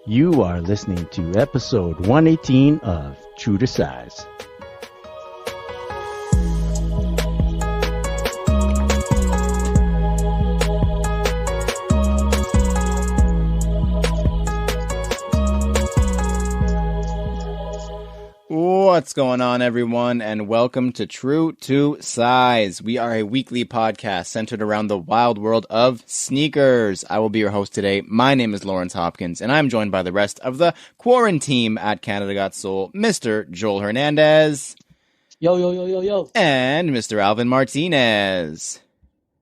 You are listening to episode 118 of True to Size. What's going on, everyone, and welcome to True to Size. We are a weekly podcast centered around the wild world of sneakers. I will be your host today. My name is Lawrence Hopkins, and I'm joined by the rest of the quarantine at Canada Got Soul, Mr. Joel Hernandez. Yo, yo, yo, yo, yo. And Mr. Alvin Martinez.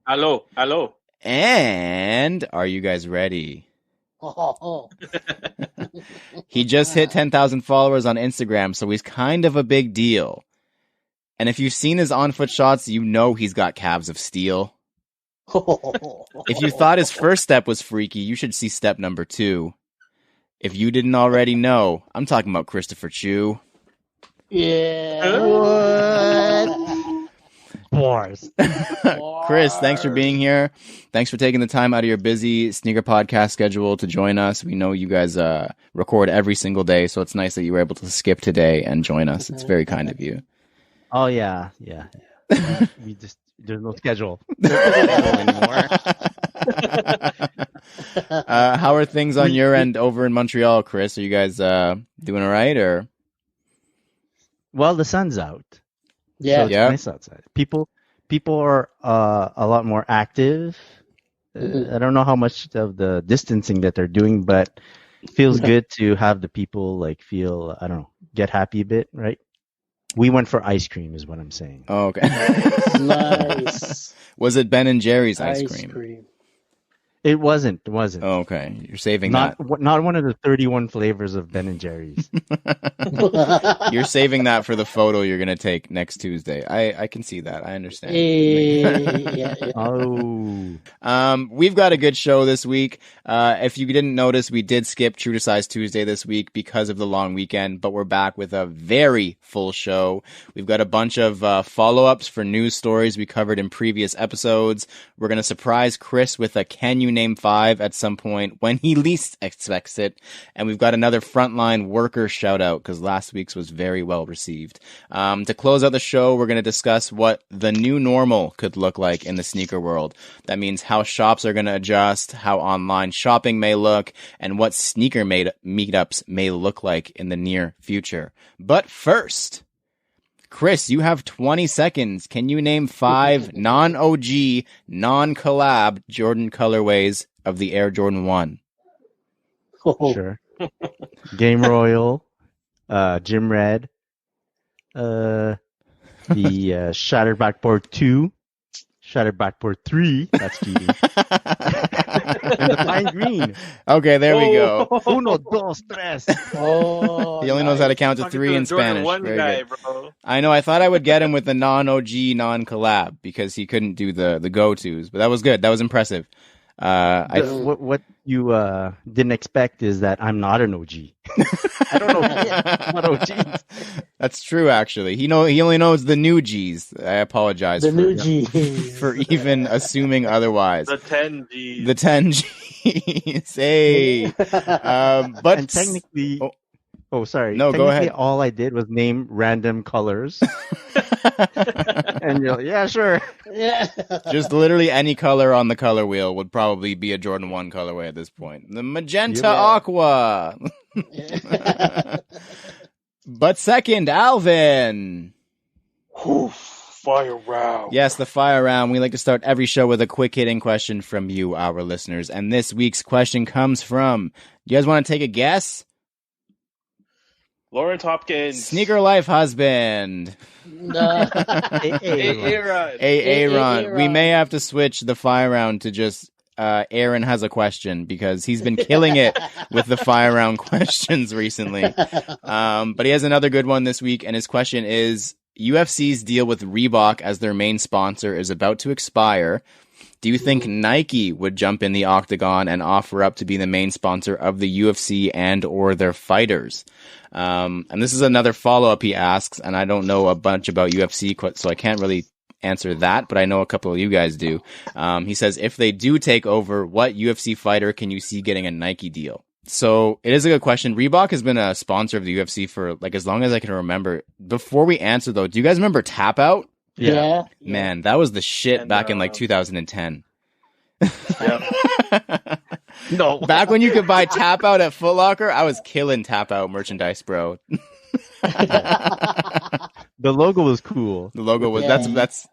Hello, hello. And are you guys ready? Oh. He just hit 10,000 followers on Instagram, so he's kind of a big deal. And if you've seen his on-foot shots, you know he's got calves of steel. If you thought his first step was freaky, you should see step number 2. If you didn't already know, I'm talking about Christopher Chiu. Yeah. Bars. Chris, thanks for being here. Thanks for taking the time out of your busy sneaker podcast schedule to join us. We know you guys record every single day, so it's nice that you were able to skip today and join us. It's very kind of you. Oh, yeah. There's no schedule. Anymore. How are things on your end over in Montreal, Chris? Are you guys doing all right, or? Well, the sun's out. Yeah. So it's nice outside. People are a lot more active. I don't know how much of the distancing that they're doing, but it feels good to have the people feel, I don't know, get happy a bit, right? We went for ice cream is what I'm saying. Oh, okay. Nice. Was it Ben and Jerry's ice cream? It wasn't. Oh, okay. You're saving not that. Not one of the 31 flavors of Ben and Jerry's. You're saving that for the photo you're going to take next Tuesday. I can see that. I understand. Yeah. Oh. We've got a good show this week. If you didn't notice, we did skip True to Size Tuesday this week because of the long weekend, but we're back with a very full show. We've got a bunch of follow-ups for news stories we covered in previous episodes. We're going to surprise Chris with a Can You Name 5 at some point when he least expects it. And we've got another frontline worker shout out because last week's was very well received. To close out the show, we're going to discuss what the new normal could look like in the sneaker world. That means how shops are going to adjust, how online shopping may look, and what sneaker meetups may look like in the near future. But first, Chris, you have 20 seconds. Can you name 5 non-OG, non-collab Jordan colorways of the Air Jordan 1? Sure. Game Royal, Gym Red, the Shattered Backboard 2, Shattered Backboard 3, that's cheating, and the Fine Green. Okay, there we go. Uno, dos, tres. Oh, He only knows how to count to 3 in Spanish. Very good. I know, I thought I would get him with the non-OG, non-collab because he couldn't do the go-tos, but that was good. That was impressive. What you didn't expect is that I'm not an OG. I don't know what OGs. That's true, actually. He only knows the new G's. I apologize for even assuming otherwise. The 10 G's. The 10 G's. Hey. But and technically, sorry. No, go ahead. All I did was name random colors. And you're like, yeah, sure. Yeah. Just literally any color on the color wheel would probably be a Jordan 1 colorway at this point. The magenta aqua. But second, Alvin. Fire round. Yes, the fire round. We like to start every show with a quick hitting question from you, our listeners. And this week's question comes from, you guys want to take a guess? Lawrence Hopkins. Sneaker life husband. Aaron. We may have to switch the fire round to just Aaron has a question because he's been killing it with the fire round questions recently. But he has another good one this week, and his question is, UFC's deal with Reebok as their main sponsor is about to expire. Do you think Nike would jump in the octagon and offer up to be the main sponsor of the UFC and or their fighters? And this is another follow-up he asks, and I don't know a bunch about UFC, so I can't really answer that, but I know a couple of you guys do. He says, if they do take over, what UFC fighter can you see getting a Nike deal? So it is a good question. Reebok has been a sponsor of the UFC for like as long as I can remember. Before we answer though, do you guys remember Tap Out? Yeah. Man, that was the shit And, back in like 2010. yeah. No. Back when you could buy Tap Out at Foot Locker, I was killing Tap Out merchandise, bro. The logo was cool. The logo was Yeah. that's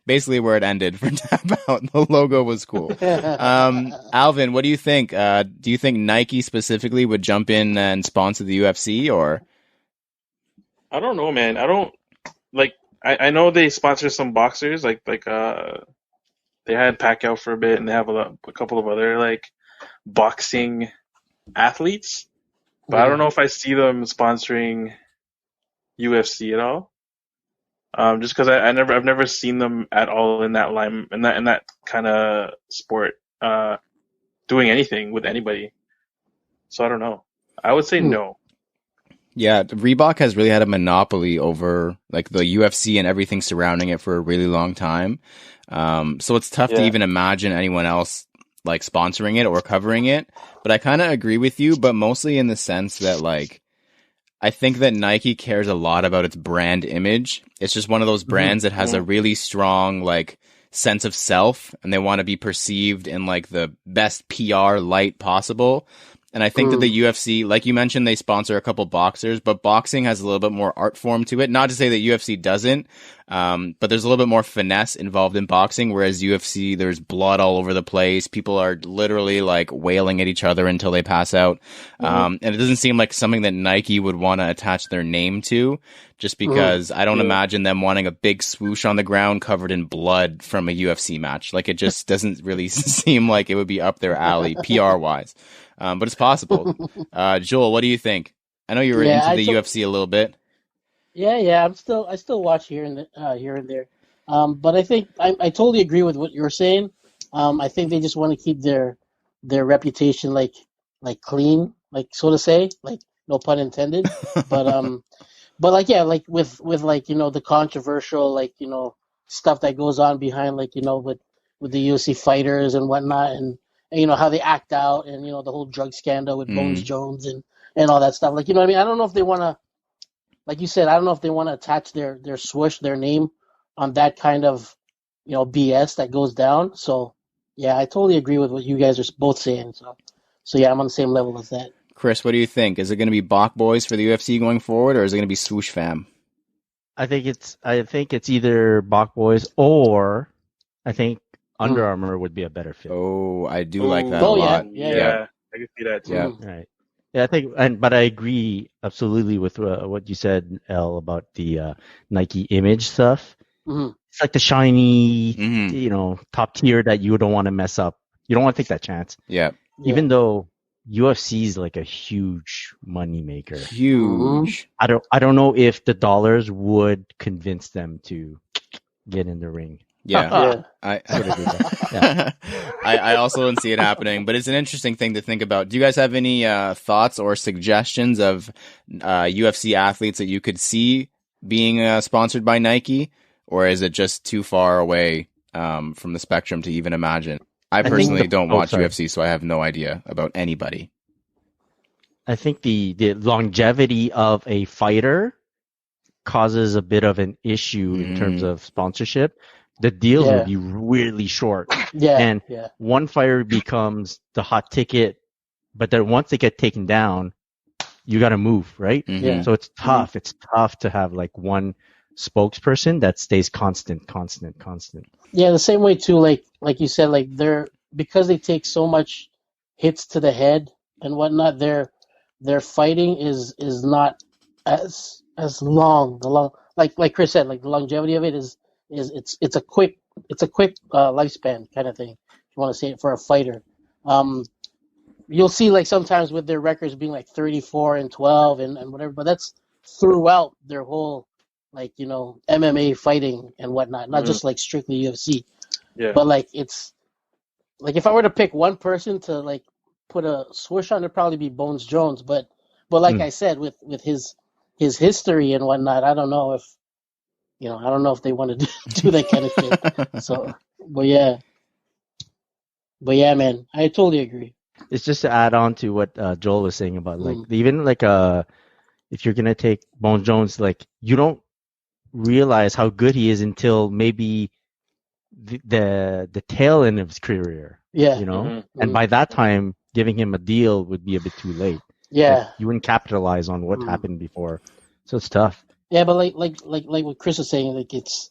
basically where it ended for Tap Out. The logo was cool. Alvin, what do you think? Do you think Nike specifically would jump in and sponsor the UFC or? I don't know, man. I don't like. I know they sponsor some boxers, like they had Pacquiao for a bit, and they have a couple of other like boxing athletes. But I don't know if I see them sponsoring UFC at all. Just because I've never seen them at all in that line in that kind of sport, doing anything with anybody. So I don't know. I would say no. Yeah, Reebok has really had a monopoly over like the UFC and everything surrounding it for a really long time. So it's tough to even imagine anyone else like sponsoring it or covering it. But I kind of agree with you, but mostly in the sense that like I think that Nike cares a lot about its brand image. It's just one of those brands that has a really strong like sense of self, and they want to be perceived in like the best PR light possible. And I think that the UFC, like you mentioned, they sponsor a couple boxers, but boxing has a little bit more art form to it. Not to say that UFC doesn't, but there's a little bit more finesse involved in boxing, whereas UFC, there's blood all over the place. People are literally like wailing at each other until they pass out. And it doesn't seem like something that Nike would want to attach their name to, just because I don't imagine them wanting a big swoosh on the ground covered in blood from a UFC match. Like it just doesn't really seem like it would be up their alley PR wise. But it's possible. Joel, what do you think? I know you were into the UFC a little bit. Yeah. I still watch here and there. But I think I totally agree with what you're saying. I think they just want to keep their reputation like clean, like so to say, like no pun intended. But like like with like the controversial like stuff that goes on behind like with the UFC fighters and whatnot, and how they act out, and the whole drug scandal with Bones Jones and all that stuff. Like what I mean? I don't know if they want to, like you said, I don't know if they want to attach their swoosh, their name on that kind of BS that goes down. So yeah, I totally agree with what you guys are both saying. So yeah, I'm on the same level as that. Chris, what do you think? Is it going to be Bach Boys for the UFC going forward, or is it going to be Swoosh Fam? I think it's either Bach Boys, or I think Under Armour would be a better fit. Oh, I do like that a lot. Yeah, I can see that too. Yeah. Right. Yeah, I think, but I agree absolutely with what you said, El, about the Nike image stuff. It's like the shiny, top tier that you don't want to mess up. You don't want to take that chance. Yeah. Even though UFC is like a huge money maker. Huge. I don't know if the dollars would convince them to get in the ring. Yeah. I also don't see it happening, but it's an interesting thing to think about. Do you guys have any thoughts or suggestions of UFC athletes that you could see being sponsored by Nike, or is it just too far away from the spectrum to even imagine? I personally don't watch UFC, so I have no idea about anybody. I think the longevity of a fighter causes a bit of an issue in terms of sponsorship. The deals would be really short. One fighter becomes the hot ticket, but then once they get taken down, you got to move, right? So it's tough. It's tough to have like one spokesperson that stays constant. Yeah, the same way too. Like you said, like because they take so much hits to the head and whatnot. Their fighting is not as long. Like Chris said, like the longevity of it is it's a quick lifespan kind of thing. If you want to say it for a fighter, you'll see like sometimes with their records being like 34-12 and whatever, but that's throughout their whole like MMA fighting and whatnot, not just like strictly UFC. Yeah. But like it's like if I were to pick one person to like put a swoosh on, it'd probably be Bones Jones. But like I said, with his history and whatnot, I don't know if they want to do that kind of thing. So, but yeah, man, I totally agree. it's just to add on to what Joel was saying about like Mm. even like if you're gonna take Bone Jones, like you don't realize how good he is until maybe the tail end of his career, Yeah. you know? Mm-hmm. And Mm. by that time, giving him a deal would be a bit too late. Like Yeah. you wouldn't capitalize on what Mm. happened before. So it's tough. Yeah, but like what Chris was saying, like it's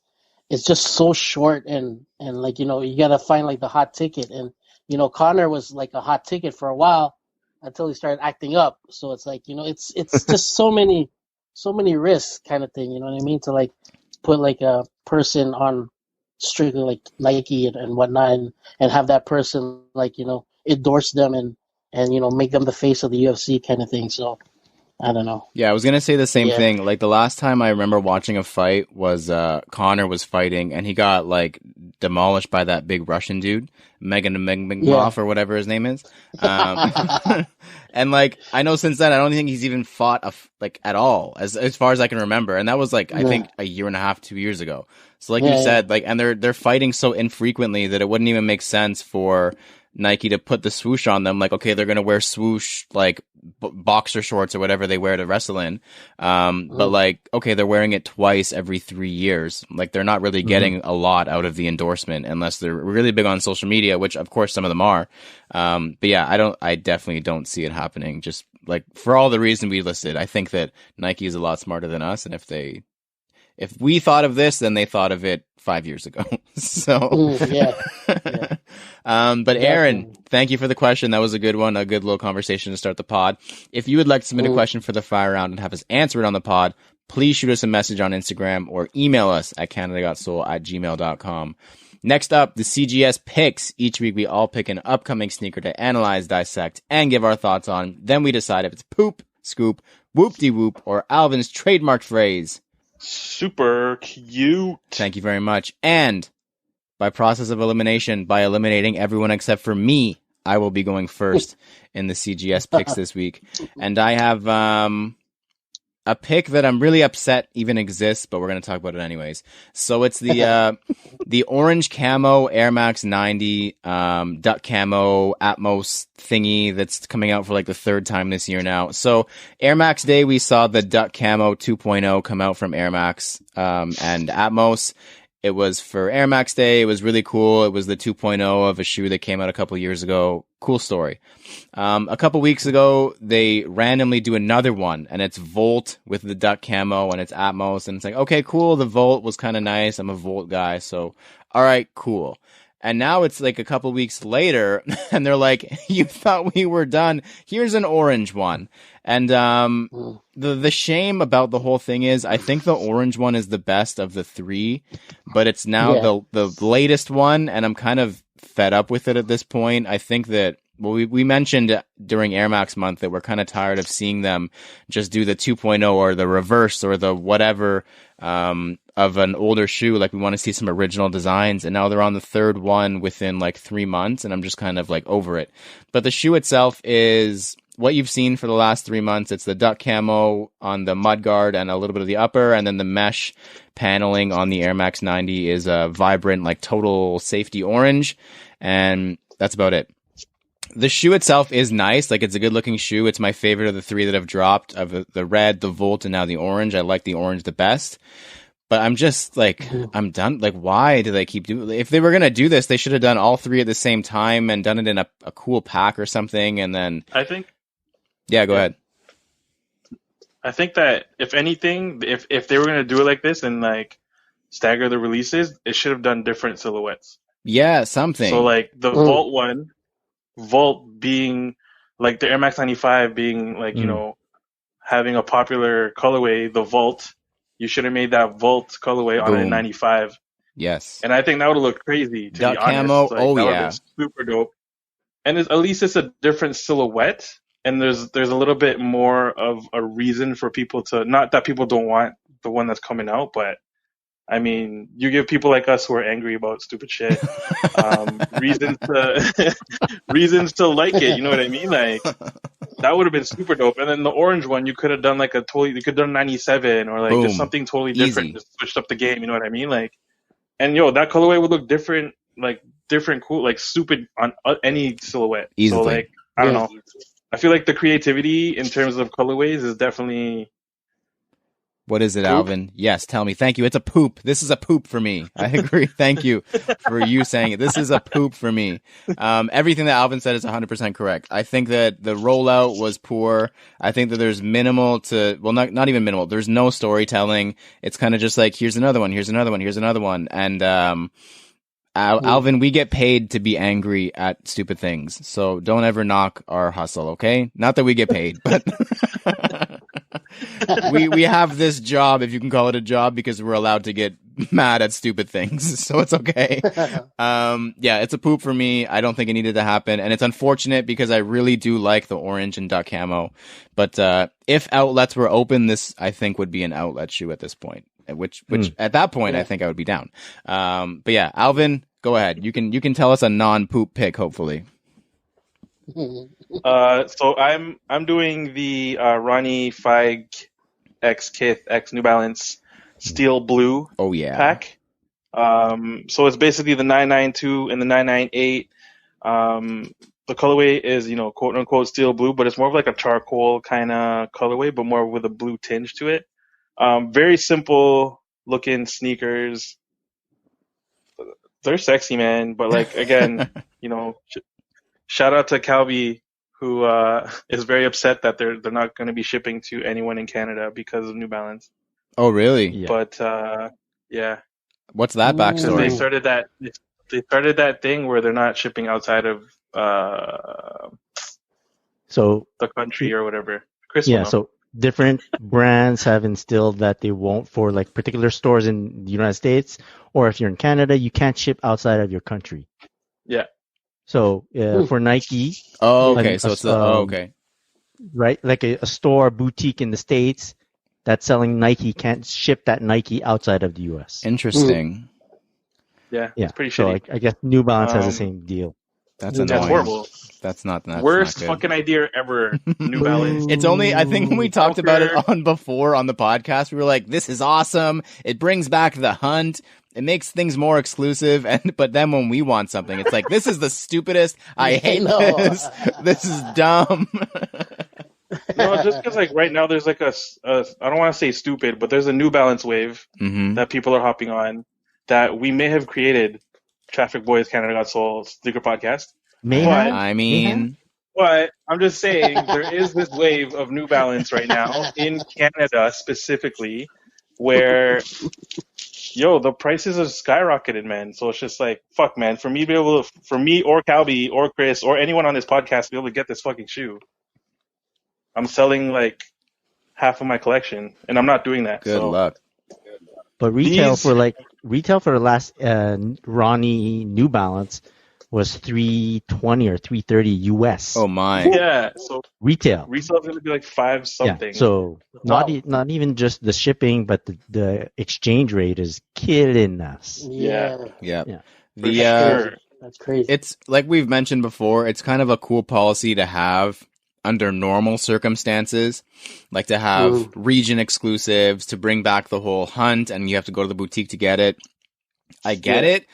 just so short and like you gotta find like the hot ticket and Connor was like a hot ticket for a while until he started acting up. So it's like it's just so many risks kind of thing. You know what I mean? To like put like a person on strictly like Nike and whatnot and have that person like endorse them and make them the face of the UFC kind of thing. So I don't know. Yeah, I was gonna say the same Yeah. thing. Like the last time I remember watching a fight was Connor was fighting and he got like demolished by that big Russian dude, Megan Yeah. Megmov or whatever his name is. And like I know since then I don't think he's even fought like at all as far as I can remember. And that was like I Yeah. think a year and a half, 2 years ago. So like you Yeah. said, like and they're fighting so infrequently that it wouldn't even make sense for Nike to put the swoosh on them. Like okay, they're gonna wear swoosh like boxer shorts or whatever they wear to wrestle in. But like, okay, they're wearing it twice every 3 years. Like they're not really getting a lot out of the endorsement unless they're really big on social media, which of course some of them are. But yeah, I definitely don't see it happening. Just like for all the reason we listed, I think that Nike is a lot smarter than us. And if we thought of this, then they thought of it 5 years ago. So, Yeah. Yeah. But Aaron, Definitely. thank you for the question. That was a good one, a good little conversation to start the pod. If you would like to submit a question for the fire round and have us answer it on the pod, please shoot us a message on Instagram or email us at canadagotsole@gmail.com. Next up, the CGS picks. Each week we all pick an upcoming sneaker to analyze, dissect, and give our thoughts on. Then we decide if it's poop, scoop, whoop-de-whoop, or Alvin's trademark phrase. Super cute. Thank you very much. And by process of elimination, by eliminating everyone except for me, I will be going first in the CGS picks this week. And I have a pick that I'm really upset even exists, but we're going to talk about it anyways. So it's the orange camo Air Max 90 duck camo Atmos thingy that's coming out for like the third time this year now. So Air Max Day, we saw the duck camo 2.0 come out from Air Max and Atmos. It was for Air Max Day. It was really cool. It was the 2.0 of a shoe that came out a couple years ago. Cool story. A couple weeks ago, they randomly do another one, and it's Volt with the duck camo, and it's Atmos, and it's like, okay, cool. The Volt was kind of nice. I'm a Volt guy, so all right, cool. And now it's like a couple weeks later, and they're like, you thought we were done. Here's an orange one. And the shame about the whole thing is I think the orange one is the best of the three, but it's now the latest one, and I'm kind of fed up with it at this point. I think that we mentioned during Air Max month that we're kind of tired of seeing them just do the 2.0 or the reverse or the whatever of an older shoe. Like we want to see some original designs, and now they're on the third one within like 3 months, and I'm just kind of like over it. But the shoe itself is what you've seen for the last 3 months. It's the duck camo on the mudguard and a little bit of the upper, and then the mesh paneling on the Air Max 90 is a vibrant, like total safety orange, and that's about it. The shoe itself is nice. Like, it's a good looking shoe. It's my favorite of the three that have dropped, of the red, the Volt, and now the orange. I like the orange the best. But I'm just like, I'm done. Like, why do they keep doing it? If they were going to do this, they should have done all three at the same time and done it in a cool pack or something. And then, I think. Yeah, go ahead. I think that if anything, if they were going to do it like this and like stagger the releases, it should have done different silhouettes. Yeah, something. So like the Volt one, Volt being like the Air Max 95 being like, you know, having a popular colorway, the Volt, you should have made that Volt colorway on a 95. Yes. And I think that would have looked crazy, to duck be honest. Camo, Like, oh that yeah. been super dope. And at least it's a different silhouette, and there's a little bit more of a reason for people to, not that people don't want the one that's coming out, but I mean, you give people like us who are angry about stupid shit reasons to like it. You know what I mean? Like, that would have been super dope. And then the orange one, you could have done like you could have done 97 or like just something totally different. Easy. Just switched up the game. You know what I mean? Like, and that colorway would look different, like different, cool, like stupid on any silhouette. Easily. So like, I don't Yeah. know. I feel like the creativity in terms of colorways is definitely What is it, poop. Alvin? Yes, tell me. Thank you. It's a poop. This is a poop for me. I agree. Thank you for you saying it. This is a poop for me. Everything that Alvin said is 100% correct. I think that the rollout was poor. I think that there's minimal to, well, not even minimal. There's no storytelling. It's kind of just like, here's another one, here's another one, here's another one. And, Alvin, we get paid to be angry at stupid things. So don't ever knock our hustle, okay? Not that we get paid, but we have this job, if you can call it a job, because we're allowed to get mad at stupid things. So it's okay. Yeah, it's a poop for me. I don't think it needed to happen. And it's unfortunate because I really do like the orange and duck camo. But if outlets were open, this, I think, would be an outlet shoe at this point. Which at that point, I think I would be down. But yeah, Alvin, go ahead. You can tell us a non-poop pick, hopefully. So I'm doing the Ronnie Feig X Kith X New Balance Steel Blue Oh yeah. pack. So it's basically the 992 and the 998. The colorway is, quote unquote steel blue, but it's more of like a charcoal kind of colorway, but more with a blue tinge to it. Very simple looking sneakers. They're sexy, man. But like, again, shout out to Calby, who is very upset that they're not going to be shipping to anyone in Canada because of New Balance. Oh really? Yeah. But yeah, What's that because backstory? they started that thing where they're not shipping outside of So the country or whatever. Chris will yeah, know. so different brands have instilled that they won't, for like particular stores in the United States, or if you're in Canada, you can't ship outside of your country. Yeah. So for Nike, Oh okay. and So it's the okay. right, like a store boutique in the States that's selling Nike can't ship that Nike outside of the US. Interesting. Yeah, Yeah, it's pretty so shitty. I guess New Balance has the Um, same deal. That's That's annoying. horrible. That's not Worst not good. fucking idea ever. New Balance. It's only, I think when we talked about it Joker. on the podcast, we were like, this is awesome. It brings back the hunt. It makes things more exclusive. But then when we want something, it's like, this is the stupidest. I hate know. this. This is dumb. No, just because like right now there's like a I don't want to say stupid, but there's a New Balance wave Mm-hmm. that people are hopping on that we may have created. Traffic Boys Canada Got Soul Sneaker Podcast. May But- have? I mean, But I'm just saying there is this wave of New Balance right now in Canada specifically where the prices have skyrocketed, man. So it's just like, fuck, man. For me or Calby or Chris or anyone on this podcast to be able to get this fucking shoe, I'm selling like half of my collection, and I'm not doing that. good so. luck. But retail These- for the last Ronnie New Balance was $320 or $330 US. Oh my. Yeah, so Retail. resale is gonna be like $5 something. Yeah. So Wow. not even just the shipping, but the exchange rate is killing us. Yeah, Yeah. Yeah. For The sure. that's crazy. it's like we've mentioned before, it's kind of a cool policy to have under normal circumstances, like to have region exclusives, to bring back the whole hunt and you have to go to the boutique to get it. I get it.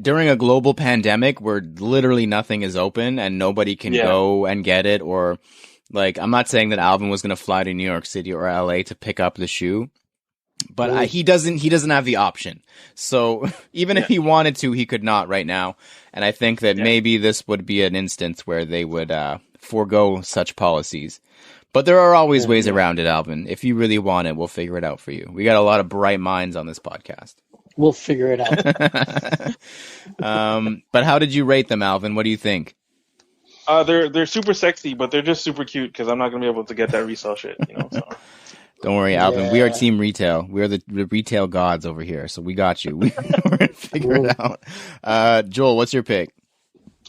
During a global pandemic where literally nothing is open and nobody can go and get it, or like, I'm not saying that Alvin was going to fly to New York City or LA to pick up the shoe, but he doesn't have the option. So even if he wanted to, he could not right now. And I think that maybe this would be an instance where they would forego such policies. But there are always ways around it, Alvin. If you really want it, we'll figure it out for you. We got a lot of bright minds on this podcast. We'll figure it out. But how did you rate them, Alvin? What do you think? They're super sexy, but they're just super cute because I'm not gonna be able to get that resale shit, So. Don't worry, Alvin. We are Yeah. team retail. We are the retail gods over here, so we got you. We're gonna figure it out. Joel, what's your pick?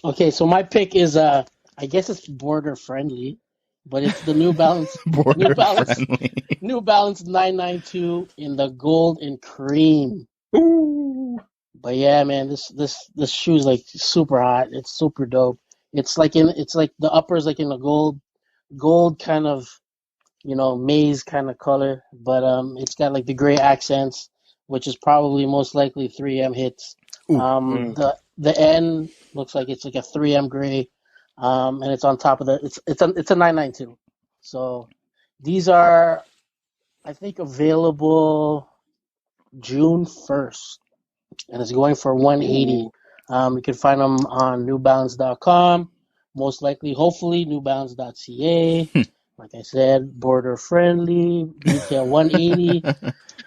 Okay, so my pick is I guess it's border friendly, but it's the New Balance Border Balance. friendly. New Balance 992 in the gold and cream. Ooh. But yeah, man, this shoe is like super hot. It's super dope. It's like the upper is like in a gold kind of, maize kind of color, but it's got like the gray accents, which is probably most likely 3M hits. The N looks like it's like a 3M gray. and it's on top of it's a 992. So these are, I think, available June 1st, and it's going for 180. You can find them on newbalance.com, most likely, hopefully, newbalance.ca. Like I said, border friendly, retail 180.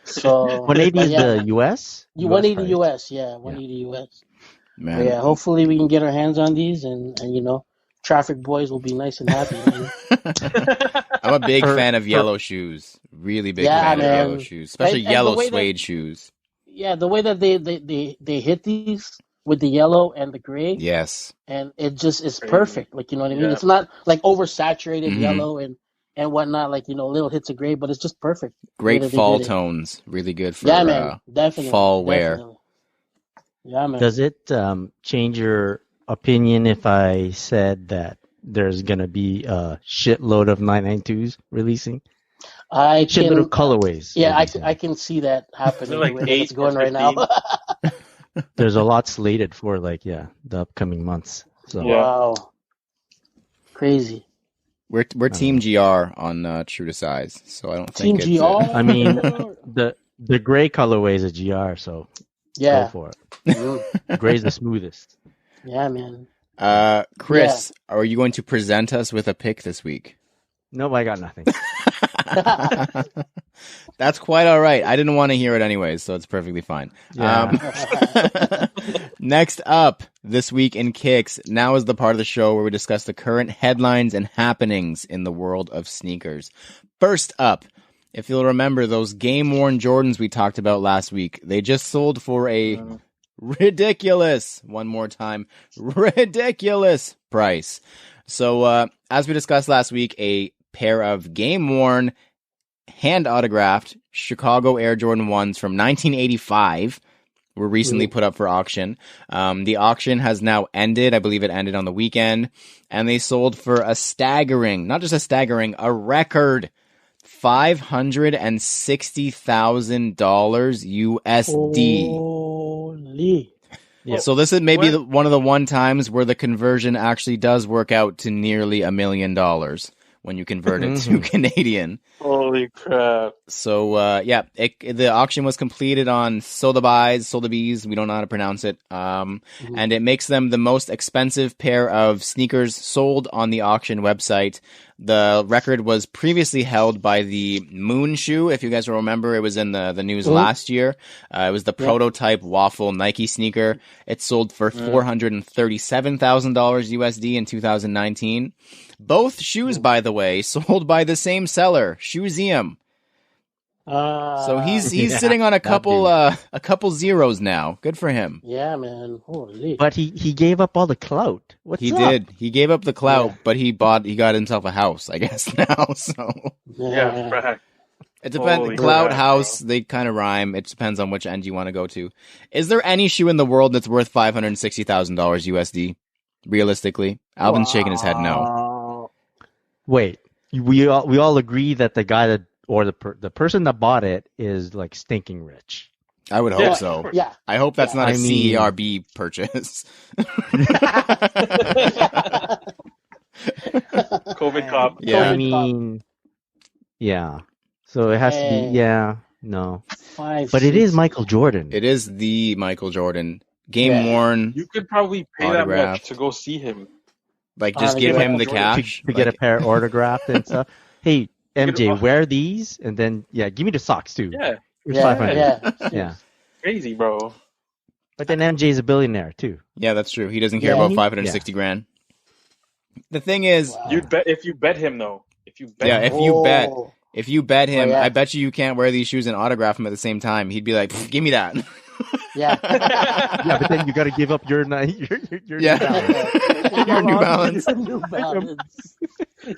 So 180 but is yeah, the US? 180 price? US, yeah, 180 US. Man, But yeah, hopefully we can get our hands on these, and traffic boys will be nice and happy. I'm a big For- fan of for- yellow shoes. Really big Yeah, fan of man. yellow shoes, especially And the yellow way that- suede shoes. Yeah, the way that they hit these with the yellow and the gray, Yes. and it just is Crazy. perfect. Like, you know what I mean? Yeah. It's not like oversaturated Mhm. yellow and whatnot, like, little hits of gray, but it's just perfect. the way Great that they fall did it. tones. Really good for Yeah, man, definitely. fall wear. Definitely. Yeah, man. Does it change your opinion if I said that there's gonna be a shitload of 992s releasing? I Shitload can, of colorways. yeah, releasing. I can see that happening. Is it like the way that 8 it's going or right now. 15? There's a lot slated for the upcoming months. So Yeah. Wow, crazy. We're don't Team know. GR on True to Size, so I don't Team think it's. GR. I mean, the gray colorway is a GR, so go Yeah, for it. Mm. Gray's the smoothest. Yeah, man. Chris, are you going to present us with a pick this week? Nope, I got nothing. That's quite all right. I didn't want to hear it anyways, so it's perfectly fine. Yeah. Next up, this week in Kicks, now is the part of the show where we discuss the current headlines and happenings in the world of sneakers. First up, if you'll remember those game-worn Jordans we talked about last week, they just sold for a ridiculous, one more time, ridiculous price. So, as we discussed last week, a pair of game-worn, hand-autographed Chicago Air Jordan 1s from 1985 were recently put up for auction. The auction has now ended. I believe it ended on the weekend. And they sold for a staggering, not just a staggering, a record $560,000 USD. Holy. Yeah. So this is maybe one of the one times where the conversion actually does work out to nearly $1 million when you convert it to Canadian. Holy crap. So, the auction was completed on Sotheby's, we don't know how to pronounce it, and it makes them the most expensive pair of sneakers sold on the auction website. The record was previously held by the Moon shoe. If you guys will remember, it was in the news last year. It was the prototype waffle Nike sneaker. It sold for $437,000 USD in 2019. Both shoes, by the way, sold by the same seller, Shoeseum. So he's sitting on a couple zeros now. Good for him. Yeah, man. Holy. But he gave up all the clout. What's He up? did. He gave up the clout, but he got himself a house, I guess now. So Yeah, right. it depends. Holy Clout, crap, house, they kind of rhyme. It depends on which end you want to go to. Is there any shoe in the world that's worth $560,000 USD? Realistically, Alvin's shaking his head no. Wait, we all agree that the guy that or the person that bought it is like stinking rich. I would hope Yeah, so. Yeah. I hope that's not a I mean- CERB purchase. COVID cop. Yeah. I mean, yeah. So it has to Hey. be, no. Five. But it is 6. Michael Jordan. It is the Michael Jordan game worn. You could probably pay that Autograph. much to go see him. Like just the give him the Michael to, cash. to get a Like, pair autographed and stuff. Hey, MJ, a- wear these and then give me the socks too. Yeah, Here's Yeah, 500. yeah. Yeah. crazy, bro. But then MJ's a billionaire too. yeah, that's true. He doesn't care Yeah, about he- 560 grand. The thing is, Wow. You'd bet if you bet him though. If you bet Yeah, him. if you bet him, yeah. I bet you can't wear these shoes and autograph them at the same time. He'd be like, "Give me that." Yeah. Yeah, but then you got to give up your Yeah. Your New Balance. Your New Balance.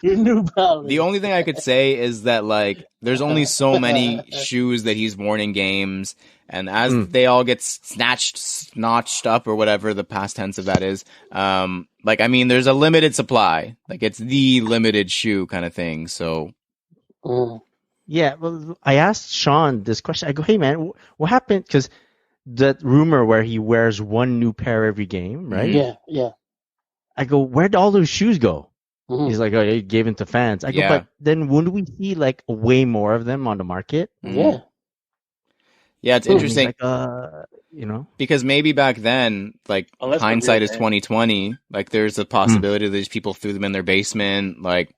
Your New Balance. The only thing I could say is that like there's only so many shoes that he's worn in games, and as they all get snatched up or whatever the past tense of that is, like I mean, there's a limited supply. Like it's the limited shoe kind of thing. So Mm. Yeah, well, I asked Sean this question. I go, hey man, what happened? Because that rumor where he wears one new pair every game, right? Yeah, yeah. I go, where'd all those shoes go? Mhm. He's like, oh, he gave them to fans. I go, Yeah. but then wouldn't we see like way more of them on the market? Yeah. Yeah, it's Hmm. And he's interesting like, you know, because maybe back then, like Unless they're hindsight real is bad. 2020. Like there's a possibility that these people threw them in their basement. Like,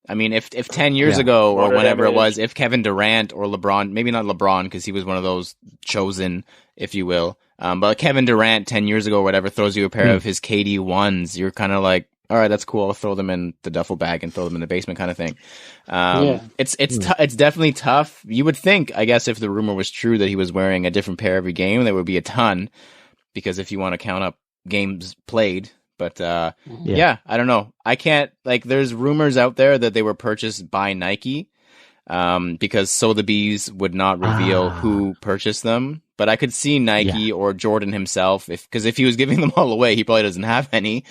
I mean, if 10 years Yeah. ago or Water whenever it damage. was, if Kevin Durant or LeBron, maybe not LeBron because he was one of those chosen, if you will, but Kevin Durant 10 years ago or whatever throws you a pair of his KD ones, you're kind of like, all right, that's cool. I'll throw them in the duffel bag and throw them in the basement, kind of thing. Yeah. It's definitely tough. You would think, I guess, if the rumor was true that he was wearing a different pair every game, there would be a ton. Because if you want to count up games played, but yeah, I don't know. I can't like. There's rumors out there that they were purchased by Nike, because Sotheby's would not reveal who purchased them. But I could see Nike or Jordan himself, because if he was giving them all away, he probably doesn't have any.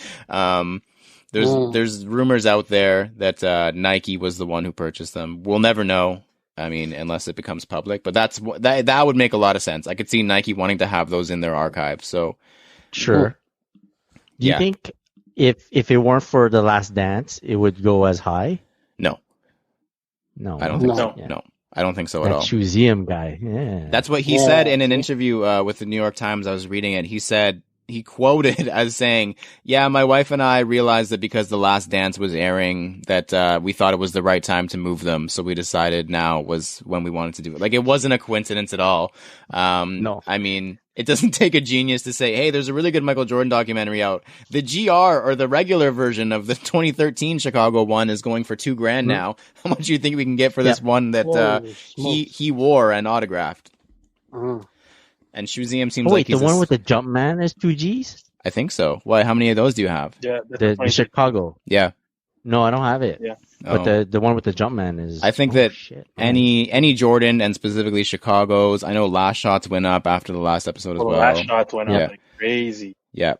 There's rumors out there that Nike was the one who purchased them. We'll never know. I mean, unless it becomes public. But that would make a lot of sense. I could see Nike wanting to have those in their archive. So sure. Do you think if it weren't for The Last Dance, it would go as high? No, No, I don't think so. Yeah. No, I don't think so That at all. museum guy. Yeah. That's what he said in an interview with the New York Times. I was reading it. He said, he quoted as saying, yeah, my wife and I realized that because The Last Dance was airing that we thought it was the right time to move them. So we decided now was when we wanted to do it. Like, it wasn't a coincidence at all. No. I mean, it doesn't take a genius to say, hey, there's a really good Michael Jordan documentary out. The GR or the regular version of the 2013 Chicago one is going for $2,000 now. How much do you think we can get for this one that he wore and autographed? And Museum seems like the one with the jump man is 2 Gs? I think so. Why? How many of those do you have? Yeah, The Chicago. Yeah. No, I don't have it. Yeah. But the one with the jump man is. I think that any Jordan and specifically Chicago's. I know Last Shots went up after the last episode as well. Last Shots went up like crazy. Yeah.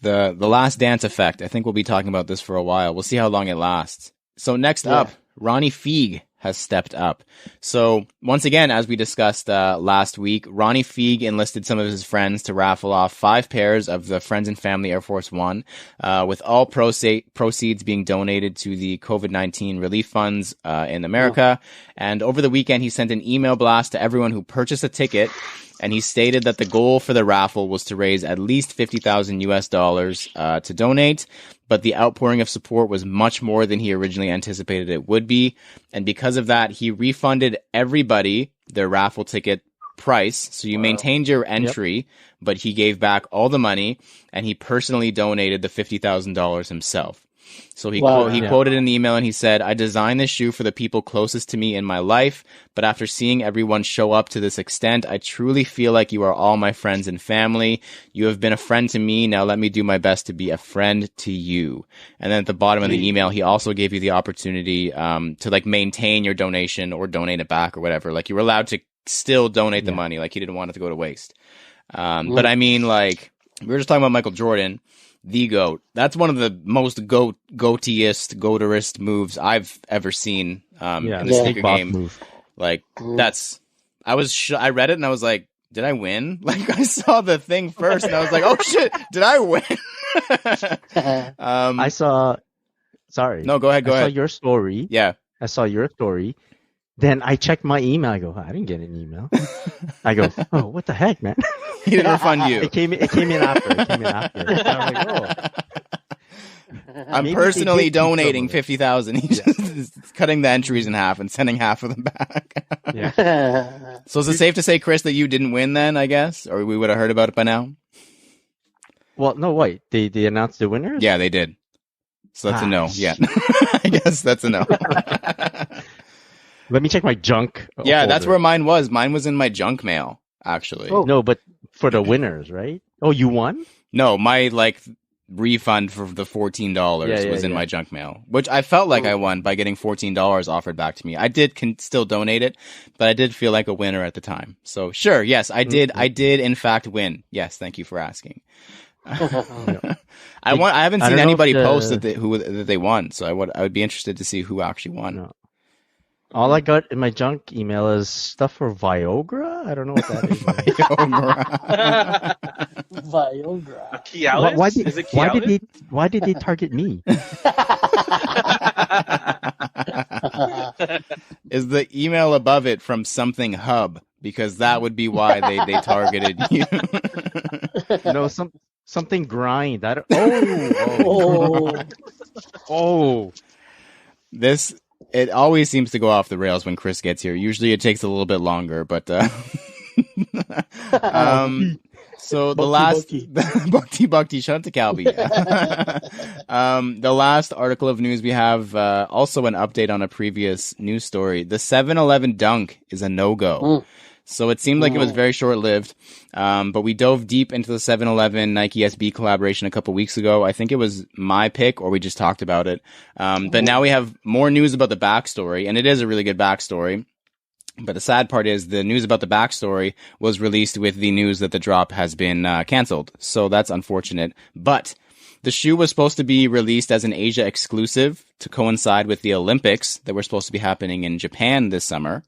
The Last Dance effect. I think we'll be talking about this for a while. We'll see how long it lasts. So next up, Ronnie Feig has stepped up. So once again, as we discussed last week, Ronnie Feig enlisted some of his friends to raffle off 5 pairs of the Friends and Family Air Force One, with all proceeds being donated to the COVID-19 relief funds in America. And over the weekend, he sent an email blast to everyone who purchased a ticket. And he stated that the goal for the raffle was to raise at least $50,000 to donate, but the outpouring of support was much more than he originally anticipated it would be. And because of that, he refunded everybody their raffle ticket price. So you maintained your entry, but he gave back all the money, and he personally donated the $50,000 himself. So he quoted in the email, and he said, I designed this shoe for the people closest to me in my life, but after seeing everyone show up to this extent, I truly feel like you are all my friends and family. You have been a friend to me. Now let me do my best to be a friend to you. And then at the bottom of the email, he also gave you the opportunity to like maintain your donation or donate it back or whatever. Like, you were allowed to still donate the money. Like, he didn't want it to go to waste. But I mean, like, we were just talking about Michael Jordan. The GOAT. That's one of the most goaterist moves I've ever seen in the sneaker game. Move. Like, that's... I read it and I was like, did I win? Like, I saw the thing first and I was like, oh shit, did I win? I saw... Sorry. No, go ahead. I saw your story. Yeah. I saw your story. Then I checked my email. I go, I didn't get an email. I go, oh, what the heck, man? He didn't refund you. It came in after. And I was like, oh. I'm personally donating $50,000. He's just cutting the entries in half and sending half of them back. So is it safe to say, Chris, that you didn't win then, I guess? Or we would have heard about it by now? Well, no, wait. They announced the winners? Yeah, they did. So that's a no. Yeah. I guess that's a no. Let me check my junk. Yeah, that's where mine was. Mine was in my junk mail, actually. Oh. No, but for the winners, right? Oh, you won? No, my refund for the $14 was in my junk mail, which I felt like I won by getting $14 offered back to me. I did still donate it, but I did feel like a winner at the time. So sure, yes, I did. I did in fact win. Yes, thank you for asking. I haven't seen anybody post that they won, so I would be interested to see who actually won. No. All I got in my junk email is stuff for Viagra. I don't know what that is. Viagra. Why Cialis? did Is it Cialis? they target me? Is the email above it from something hub? Because that would be why they targeted you. No, something grind. I don't. Oh, Oh, This it always seems to go off the rails when Chris gets here. Usually it takes a little bit longer, but so the last Bhakti Shanta Kalbi. The last article of news we have also an update on a previous news story. The 7-Eleven dunk is a no-go. So it seemed like it was very short-lived, but we dove deep into the 7-Eleven Nike SB collaboration a couple weeks ago. I think it was my pick, or we just talked about it. But now we have more news about the backstory, and it is a really good backstory. But the sad part is the news about the backstory was released with the news that the drop has been canceled. So that's unfortunate. But the shoe was supposed to be released as an Asia exclusive to coincide with the Olympics that were supposed to be happening in Japan this summer.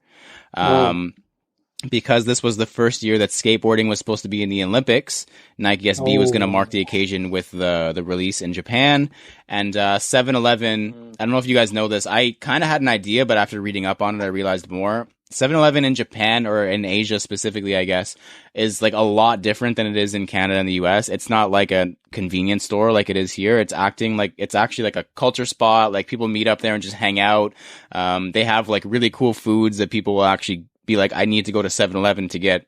Because this was the first year that skateboarding was supposed to be in the Olympics, Nike SB was going to mark the occasion with the release in Japan. And 7-Eleven, I don't know if you guys know this, I kind of had an idea, but after reading up on it, I realized more. 7-Eleven in Japan, or in Asia specifically, I guess, is like a lot different than it is in Canada and the US. It's not like a convenience store like it is here. It's actually like a culture spot. Like people meet up there and just hang out. They have like really cool foods that people will actually be like, I need to go to 7-Eleven to get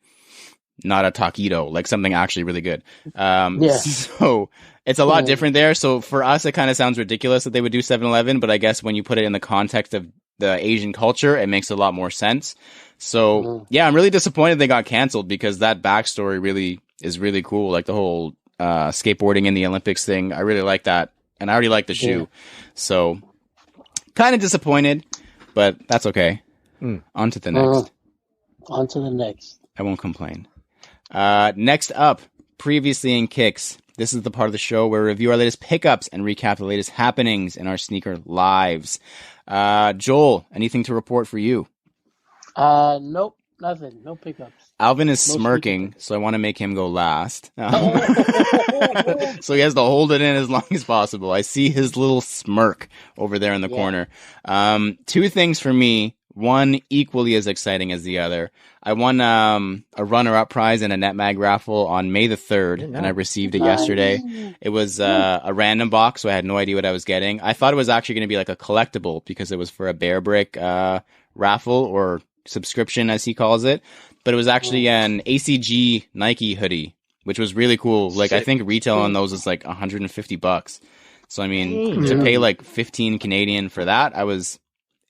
not a taquito, like something actually really good. So it's a lot different there. So for us, it kind of sounds ridiculous that they would do 7-Eleven, but I guess when you put it in the context of the Asian culture, it makes a lot more sense. So yeah, I'm really disappointed they got canceled because that backstory really is really cool. Like the whole skateboarding in the Olympics thing. I really like that. And I already like the shoe. So kind of disappointed, but that's okay. On to the next. On to the next. I won't complain. Next up, previously in Kicks. This is the part of the show where we review our latest pickups and recap the latest happenings in our sneaker lives. Joel, anything to report for you? Nope, nothing. No pickups. Alvin is smirking, so I want to make him go last. So he has to hold it in as long as possible. I see his little smirk over there in the corner. Two things for me. One equally as exciting as the other. I won a runner-up prize in a NetMag raffle on May the 3rd, and I received it yesterday. It was a random box, so I had no idea what I was getting. I thought it was actually going to be like a collectible because it was for a Bear Brick raffle or subscription, as he calls it. But it was actually an ACG Nike hoodie, which was really cool. Like, sick. I think retail on those is like $150. So, I mean, to pay like 15 Canadian for that, I was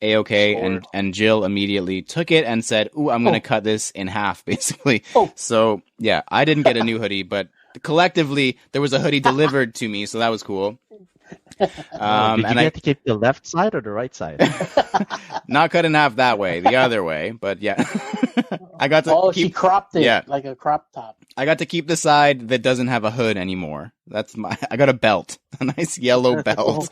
A-okay, and Jill immediately took it and said, ooh, I'm going to cut this in half, basically. So, yeah, I didn't get a new hoodie, but collectively, there was a hoodie delivered to me, so that was cool. Did you get to keep the left side or the right side? Not cut in half that way, the other way, but yeah. I got to she cropped it like a crop top. I got to keep the side that doesn't have a hood anymore. I got a belt, a nice yellow belt.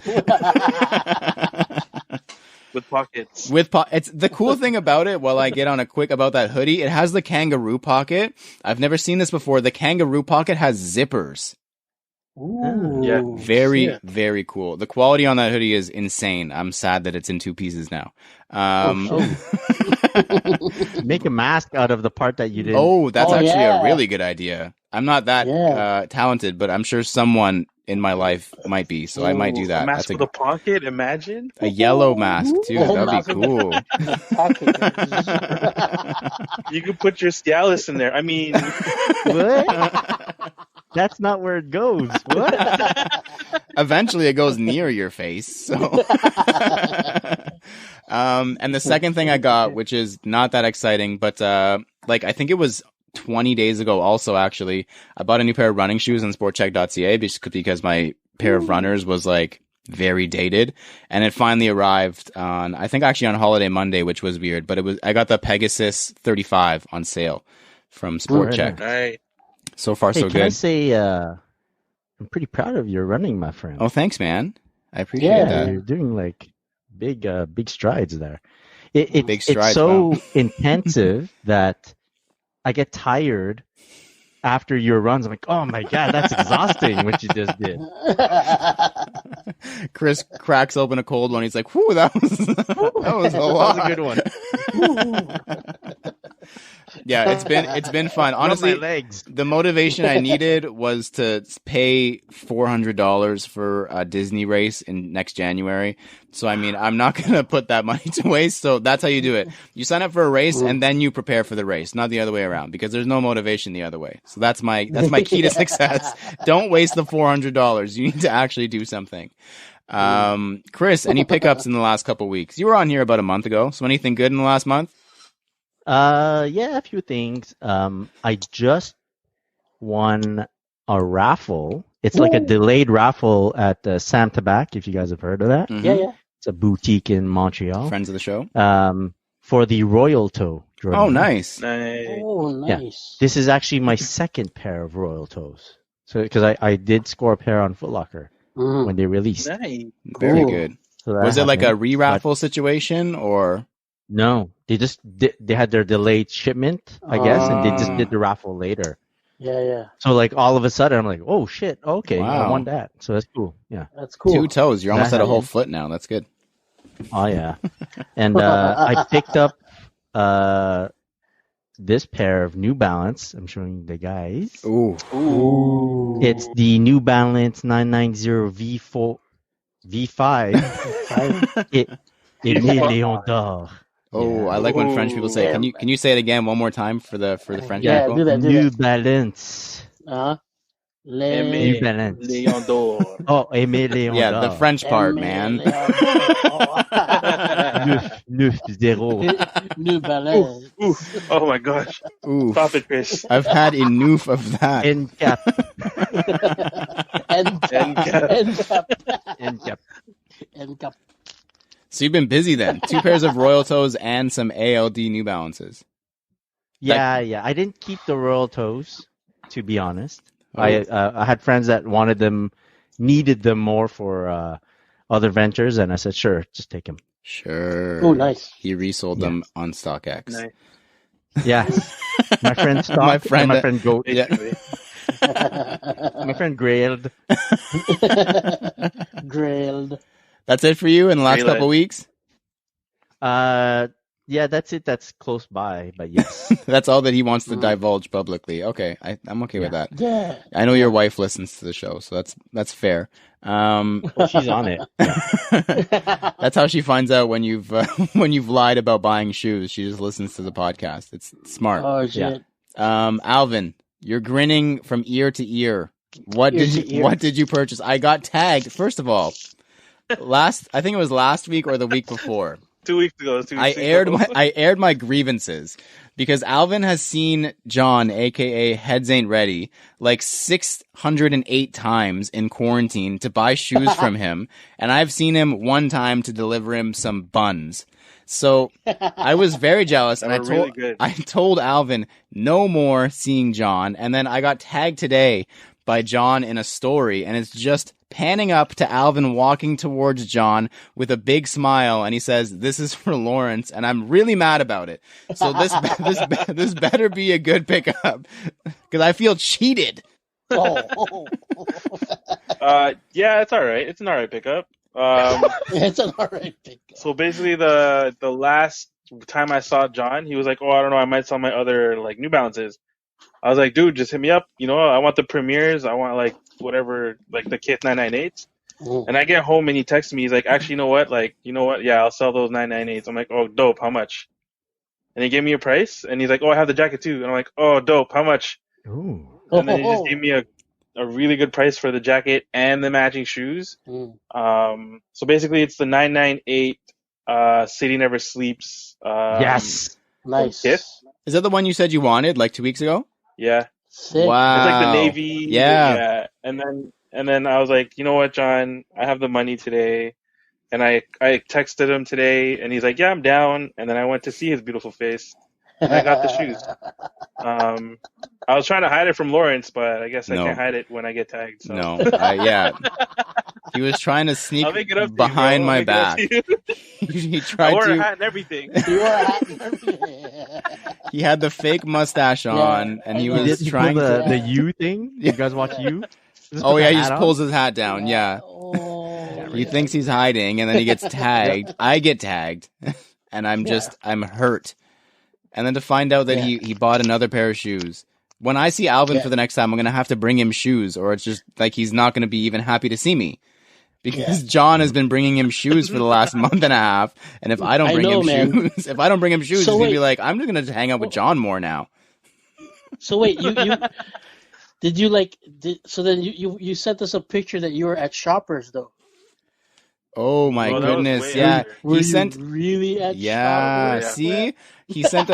With pockets. It's the cool thing about it, while I get on a quick about that hoodie, it has the kangaroo pocket. I've never seen this before. The kangaroo pocket has zippers. Ooh, yeah. Very, very cool. The quality on that hoodie is insane. I'm sad that it's in two pieces now. Make a mask out of the part that you didn't. Oh, that's actually a really good idea. I'm not that talented, but I'm sure someone in my life might be, so I might do that. A mask with a pocket, imagine. A yellow mask, too. That'd be cool. You could put your Cialis in there. I mean... What? That's not where it goes. What? Eventually, it goes near your face. So, and the second thing I got, which is not that exciting, but like I think it was 20 days ago. Also, actually, I bought a new pair of running shoes on sportcheck.ca because my pair of runners was like very dated, and it finally arrived on, I think actually on holiday Monday, which was weird. But I got the Pegasus 35 on sale from SportCheck. Right. So far, so good. Can I say I'm pretty proud of your running, my friend. Oh, thanks, man. I appreciate that. You're doing like big strides there. Big strides, it's so intensive that I get tired after your runs. I'm like, oh my god, that's exhausting what you just did. Chris cracks open a cold one. He's like, "Whew, that was a That lot." was a good one. Yeah, it's been fun. Rub Honestly, my legs. the motivation I needed was to pay $400 for a Disney race in next January. So I mean, I'm not gonna put that money to waste. So that's how you do it. You sign up for a race and then you prepare for the race, not the other way around, because there's no motivation the other way. So that's my key to success. Don't waste the $400. You need to actually do something. Chris, any pickups in the last couple weeks? You were on here about a month ago. So anything good in the last month? Yeah, a few things. I just won a raffle. It's like a delayed raffle at Sam Tabac, if you guys have heard of that. Mhm. Yeah. It's a boutique in Montreal. Friends of the show. For the Royal Toe. Jordan. Oh, nice. Nice. Oh, nice. This is actually my second pair of Royal Toes. So, because I did score a pair on Foot Locker when they released. Nice. Very Cool. good. So that Was it like a happened. re-raffle situation or? No, they just they had their delayed shipment, I guess, and they just Ah. did the raffle later. Yeah. So like all of a sudden, I'm like, oh shit, okay, I Wow. won that. So that's cool. Yeah. That's cool. 2 toes. You're almost That at a whole happened. foot now. That's good. Oh yeah. And I picked up this pair of New Balance. I'm showing the guys. Ooh. Ooh. It's the New Balance 990 V4 V5. Aimé Léon d'Or. Oh, I like when French people say. Yeah. Can you say it again one more time for the French Yeah, people? do that. New Balance. Uh-huh. New Aimé Balance. Léon d'Or. Oh, Aimé Léon Yeah, d'Or. the French part, man. Neuf zero. New Balance. Ooh. Oh my gosh. Ooh. Stop it, Chris. I've had enough of that. End cap. End cap. End cap. End cap. So you've been busy then. 2 pairs of Royal Toes and some ALD New Balances. Yeah. I didn't keep the Royal Toes, to be honest. Oh. I had friends that needed them more for other ventures, and I said, sure, just take them. Sure. Oh, nice. He resold them on StockX. Nice. Yeah. My friend Stock, My friend- my friend Goat, Yeah. my friend Grailed. Grilled. That's it for you in the last Really? couple weeks? Yeah, that's it. That's close by, but yes. That's all that he wants to divulge publicly. Okay, I'm okay with that. Yeah. I know your wife listens to the show, so that's fair. Well, she's on it. That's how she finds out when you've lied about buying shoes. She just listens to the podcast. It's smart. Oh, shit. Alvin, you're grinning from ear to ear. What Ear did to you ear. What did you purchase? I got tagged. First of all, I think it was last week or the week before. 2 weeks ago. I aired my grievances because Alvin has seen John, aka Heads Ain't Ready, like 608 times in quarantine to buy shoes from him, and I've seen him one time to deliver him some buns. So I was very jealous, and They were really good. I told Alvin no more seeing John, and then I got tagged today by John in a story, and it's just panning up to Alvin walking towards John with a big smile, and he says, "This is for Lawrence," and I'm really mad about it. So this better be a good pickup because I feel cheated. Oh. Yeah, it's all right. It's an all right pickup. It's an alright pick. So basically, the last time I saw John, he was like, "Oh, I don't know, I might sell my other like New Balances." I was like, "Dude, just hit me up. You know, I want the premieres. I want like whatever, like the Kith 998s." And I get home and he texts me. He's like, "Actually, you know what? Yeah, I'll sell those 998s." I'm like, "Oh, dope. How much?" And he gave me a price. And he's like, "Oh, I have the jacket too." And I'm like, "Oh, dope. How much?" Ooh. And then he just gave me a really good price for the jacket and the matching shoes. So basically, it's the 998 City Never Sleeps. Yes. Nice. Kith? Is that the one you said you wanted like 2 weeks ago? Yeah. Sick. Wow. It's like the navy. Yeah. And then I was like, "You know what, John? I have the money today." And I texted him today, and he's like, "Yeah, I'm down." And then I went to see his beautiful face, and I got the shoes. I was trying to hide it from Lawrence, but I guess I No. can't hide it when I get tagged. So. No, yeah. He was trying to sneak I'll make it up behind to you, bro. my I'll make it up back. to you. He I tried wore a to. hat and everything. You wore a hat and everything. He had the fake mustache on, and he I was know. He trying pulled to. the U thing. You guys watch U? Oh yeah, he just pulls his hat down. Yeah, Oh, he thinks he's hiding, and then he gets tagged. I get tagged, and I'm hurt. And then to find out that he bought another pair of shoes. When I see Alvin for the next time, I'm gonna have to bring him shoes, or it's just like he's not gonna be even happy to see me. Because John has been bringing him shoes for the last month and a half, and if I don't bring him shoes, he's gonna be like, I'm just gonna hang out with John more now. So wait, you did you so then you sent us a picture that you were at Shoppers though. Oh my goodness! Yeah, Were you really at Shoppers? See, he sent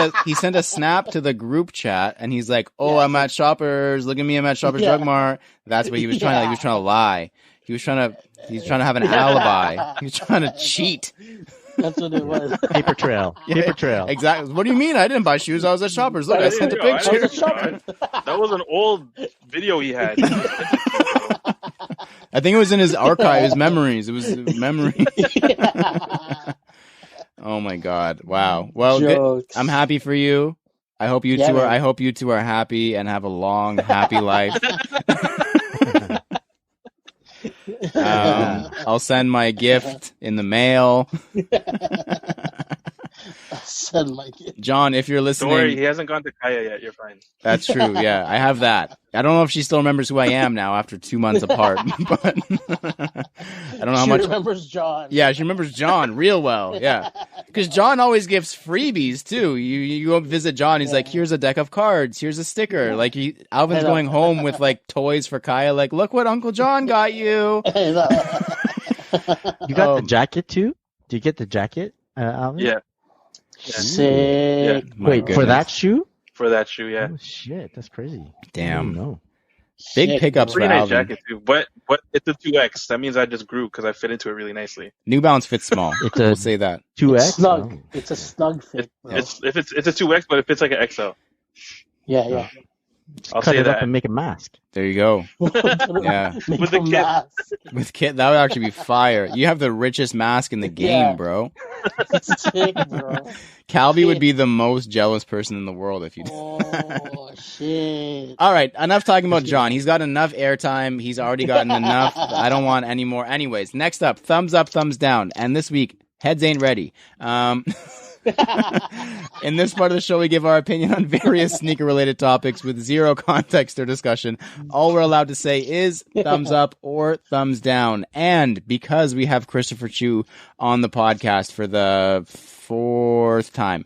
a snap to the group chat, and he's like, "Oh, I'm at Shoppers. Look at me, I'm at Shoppers Drug Mart." That's what he was trying to. He was trying to lie. He's trying to have an alibi. He was trying to cheat. That's what it was. Paper trail. Paper trail. Exactly. What do you mean? I didn't buy shoes. I was at Shoppers. Look, I sent a picture. That was an old video he had. I think it was in his archive, his memories. It was memory. Oh my God! Wow. Well, good. I'm happy for you. I hope you two are. I hope you two are happy and have a long, happy life. I'll send my gift in the mail. Send my gift. John, if you're listening, don't worry, he hasn't gone to Kaya yet. You're fine. That's true. Yeah, I have that. I don't know if she still remembers who I am now after 2 months apart, but I don't know how much. She remembers John. Yeah, she remembers John real well. Yeah, because John always gives freebies too. You go visit John, he's like, "Here's a deck of cards. Here's a sticker." Like Alvin's going home with like toys for Kaya. Like, look what Uncle John got you. You got the jacket too? Did you get the jacket, Alvin? Yeah. Sick. Yeah. Wait, for that shoe? For that shoe, yeah. Oh shit, that's crazy. Damn. No. Big pickups for Pretty nice Alvin. jacket too, but it's a 2X. That means I just grew because I fit into it really nicely. New Balance fits small. We'll say that. 2X? It's snug. Oh. It's a snug fit. It's a 2X, but it fits like an XL. Yeah. I'll cut say it that. up and make a mask. There you go. Yeah. With the kit. With kit, that would actually be fire. You have the richest mask in the game, bro. Sick, bro. Calby would be the most jealous person in the world if you did. Oh, shit. All right, enough talking about John. He's got enough airtime. He's already gotten enough. I don't want any more. Anyways, next up, thumbs up, thumbs down. And this week, heads ain't ready. In this part of the show, we give our opinion on various sneaker-related topics with zero context or discussion. All we're allowed to say is thumbs up or thumbs down. And because we have Christopher Chiu on the podcast for the fourth time,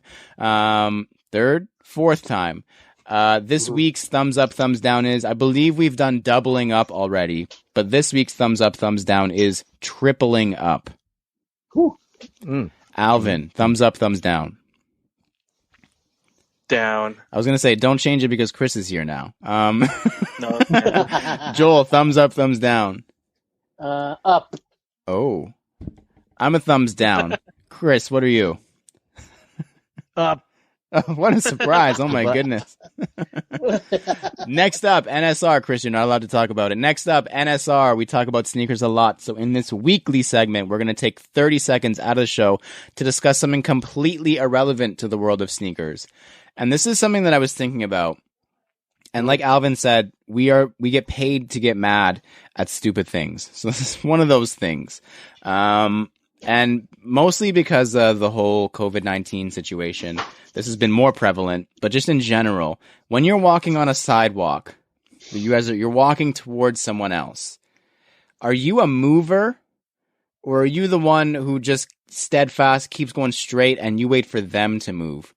this week's thumbs up, thumbs down is, I believe we've done doubling up already, but this week's thumbs up, thumbs down is tripling up. Alvin, thumbs up, thumbs down. Down. I was going to say, don't change it because Chris is here now. No. Joel, thumbs up, thumbs down. Up. Oh. I'm a thumbs down. Chris, what are you? Up. What a surprise. Oh my goodness. Next up, NSR. Chris, you're not allowed to talk about it. Next up, NSR. We talk about sneakers a lot. So in this weekly segment, we're going to take 30 seconds out of the show to discuss something completely irrelevant to the world of sneakers. And this is something that I was thinking about. And like Alvin said, we get paid to get mad at stupid things. So this is one of those things. And mostly because of the whole COVID-19 situation, this has been more prevalent, but just in general, when you're walking on a sidewalk, you're walking towards someone else, are you a mover or are you the one who just steadfast keeps going straight and you wait for them to move?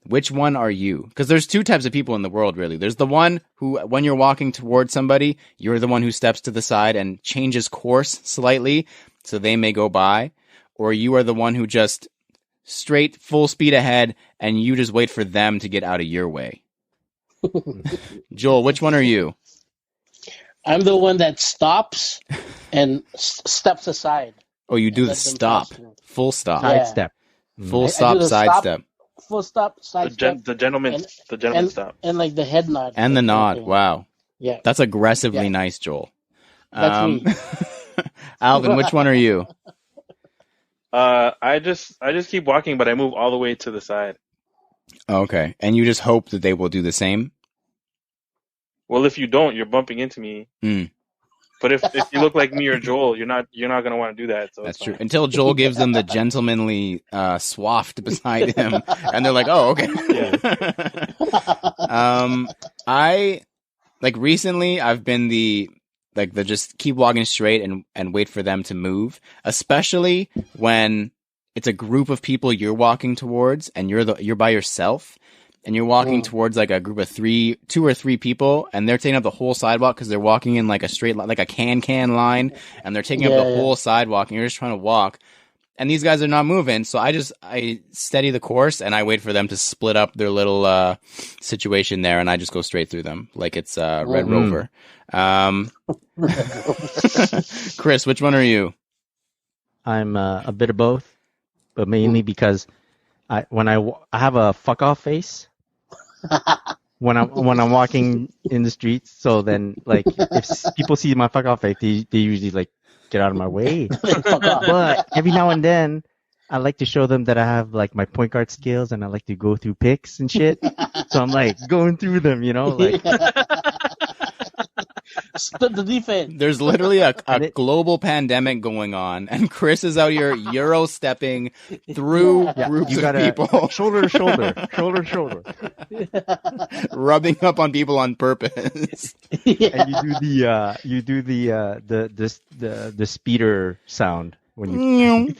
Which one are you? Because there's two types of people in the world, really. There's the one who, when you're walking towards somebody, you're the one who steps to the side and changes course slightly so they may go by, or you are the one who just straight full speed ahead and you just wait for them to get out of your way. Joel, which one are you? I'm the one that stops and steps aside. Oh, you do the stop. Full stop. Yeah. Sidestep. Full stop, sidestep. full stop, side step, the gentleman stop. and like the head nod And the like, nod. okay. Wow. Yeah, That's aggressively Yeah. nice, Joel. That's me. Alvin, which one are you? I just keep walking, but I move all the way to the side. Okay. And you just hope that they will do the same? Well, if you don't, you're bumping into me. Mm. But if you look like me or Joel, you're not gonna want to do that. So That's it's true. fine. Until Joel gives them the gentlemanly swaft beside him, and they're like, "Oh, okay." I like recently. I've been the just keep walking straight and wait for them to move, especially when it's a group of people you're walking towards, and you're by yourself. And you're walking towards like a group of 2 or 3 people, and they're taking up the whole sidewalk because they're walking in like a straight line, like a can line, and they're taking up the whole sidewalk, and you're just trying to walk. And these guys are not moving, so I steady the course, and I wait for them to split up their little situation there, and I just go straight through them like it's Red Rover. Chris, which one are you? I'm a bit of both, but mainly because I have a fuck off face when I'm walking in the streets. So then, like, if people see my fuck off face, they usually like get out of my way. Fuck off. But every now and then, I like to show them that I have like my point guard skills, and I like to go through picks and shit. So I'm like going through them, like. Split the defense. There's literally a global pandemic going on, and Chris is out here Euro stepping through groups of people, shoulder to shoulder, shoulder to shoulder, rubbing up on people on purpose. And you do the speeder sound when you.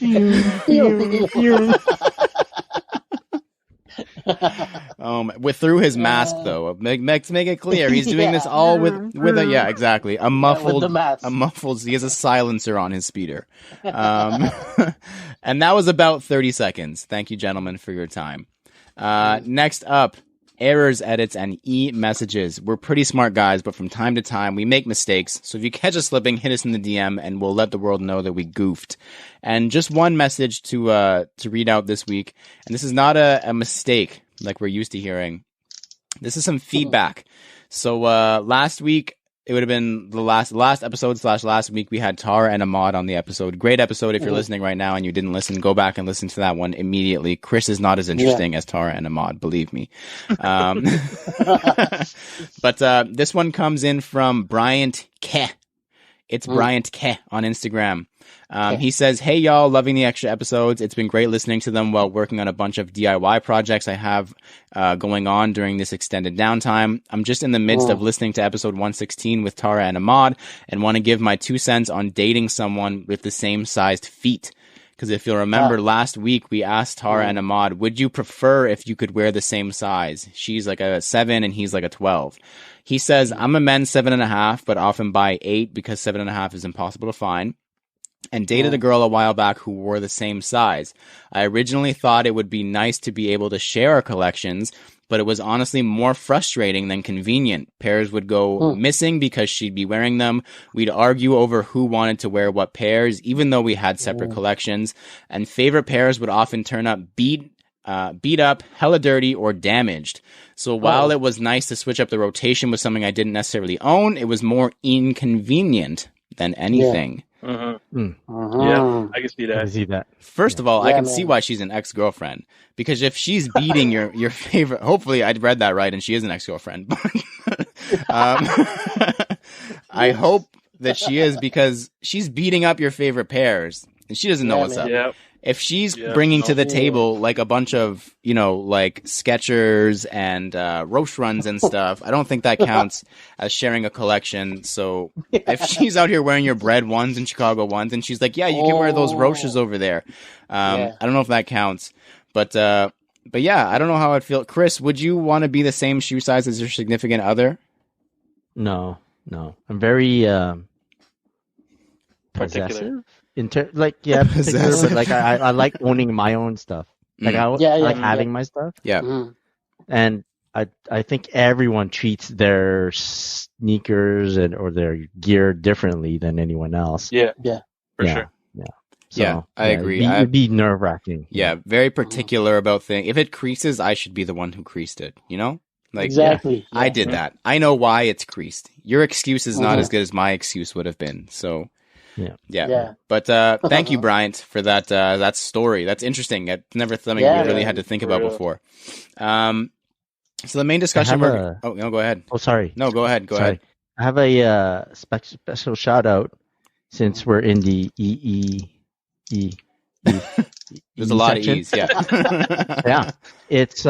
With through his mask though. Make it clear he's doing this all with a exactly a muffled with the mask. He has a silencer on his speeder. And that was about 30 seconds. Thank you, gentlemen, for your time. Next up, errors, edits, and e-messages. We're pretty smart guys, but from time to time we make mistakes. So if you catch us slipping, hit us in the DM, and we'll let the world know that we goofed. And just one message to read out this week, and this is not a mistake like we're used to hearing. This is some feedback. So last week, it would have been the last episode / last week, we had Tara and Ahmad on the episode. Great episode. If you're listening right now and you didn't listen, go back and listen to that one immediately. Chris is not as interesting as Tara and Ahmad, believe me. But this one comes in from Bryant Ke. It's Bryant Ke on Instagram. He says, "Hey y'all, loving the extra episodes. It's been great listening to them while working on a bunch of DIY projects I have going on during this extended downtime. I'm just in the midst of listening to episode 116 with Tara and Ahmad and want to give my 2 cents on dating someone with the same sized feet. Because if you'll remember last week, we asked Tara and Ahmad, would you prefer if you could wear the same size? She's like a 7 and he's like a 12. He says, I'm a men's 7.5, but often buy 8 because 7.5 is impossible to find. And dated a girl a while back who wore the same size. I originally thought it would be nice to be able to share our collections, but it was honestly more frustrating than convenient. Pairs would go missing because she'd be wearing them. We'd argue over who wanted to wear what pairs, even though we had separate collections. And favorite pairs would often turn up beat up, hella dirty, or damaged. So while it was nice to switch up the rotation with something I didn't necessarily own, it was more inconvenient than anything. Yeah. Yeah, I can see that. First of all, I can see why she's an ex-girlfriend. Because if she's beating your favorite... Hopefully, I'd read that right and she is an ex-girlfriend. I hope that she is because she's beating up your favorite pairs. And she doesn't know what's up. Yep. If she's bringing to the table like a bunch of, like Skechers and Roche runs and stuff, I don't think that counts as sharing a collection. So if she's out here wearing your bread ones and Chicago ones, and she's like, yeah, you can wear those Roches over there. I don't know if that counts. But yeah, I don't know how I'd feel. Chris, would you want to be the same shoe size as your significant other? No. I'm very particular. possessive. Particular, but like I like owning my own stuff. Like I like having my stuff. Yeah. And I think everyone treats their sneakers or their gear differently than anyone else. Yeah. For sure. Yeah. So I agree. it'd be nerve wracking. Very particular about things. If it creases, I should be the one who creased it. You know, like Exactly. I did that. I know why it's creased. Your excuse is not Mhm. as good as my excuse would have been. So Yeah. But thank you, Bryant, for that story. That's interesting. It's never something Yeah, we really man. had to think For about real. before. So the main discussion no, go ahead. Oh, sorry. No, go ahead. Go Sorry. ahead. I have a special shout out since we're in the There's a lot section. of E's. Yeah. Yeah. It's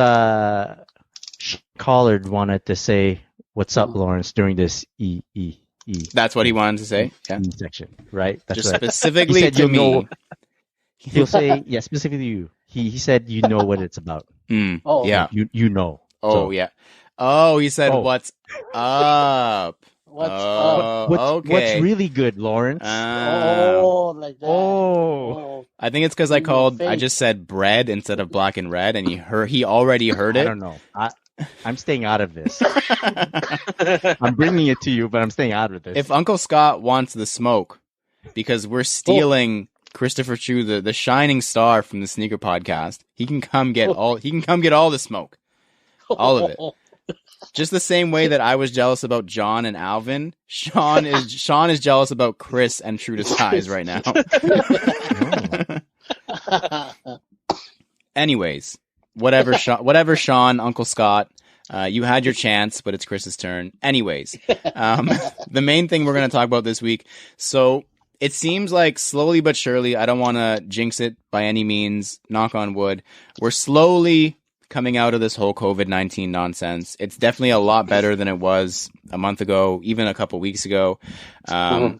Collard wanted to say, "What's up, Lawrence?" during this E. That's what he wanted to say. Yeah. E section, right? That's Just right. specifically He said to you'll me. know- He'll say, yeah, specifically you. He said you know what it's about. Oh, Yeah. You know. Oh, So, yeah. Oh, he said, Oh. "What's up?" What's Oh, up? what's okay. really good, Lawrence? Oh, like that. Oh. I think it's because I In your called. I face. just said bread instead of black and red, and he already heard I it. don't know. I'm staying out of this. I'm bringing it to you, but I'm staying out of this. If Uncle Scott wants the smoke, because we're stealing Christopher Chiu, the shining star from the Sneaker Podcast, he can come get all. He can come get all the smoke, all of it. Just the same way that I was jealous about John and Alvin. Sean is jealous about Chris and True to Size right now. Anyways, whatever, Sean, Uncle Scott. You had your chance, but it's Chris's turn. Anyways, the main thing we're going to talk about this week. So it seems like slowly but surely, I don't want to jinx it by any means, knock on wood, we're slowly coming out of this whole COVID-19 nonsense. It's definitely a lot better than it was a month ago, even a couple weeks ago.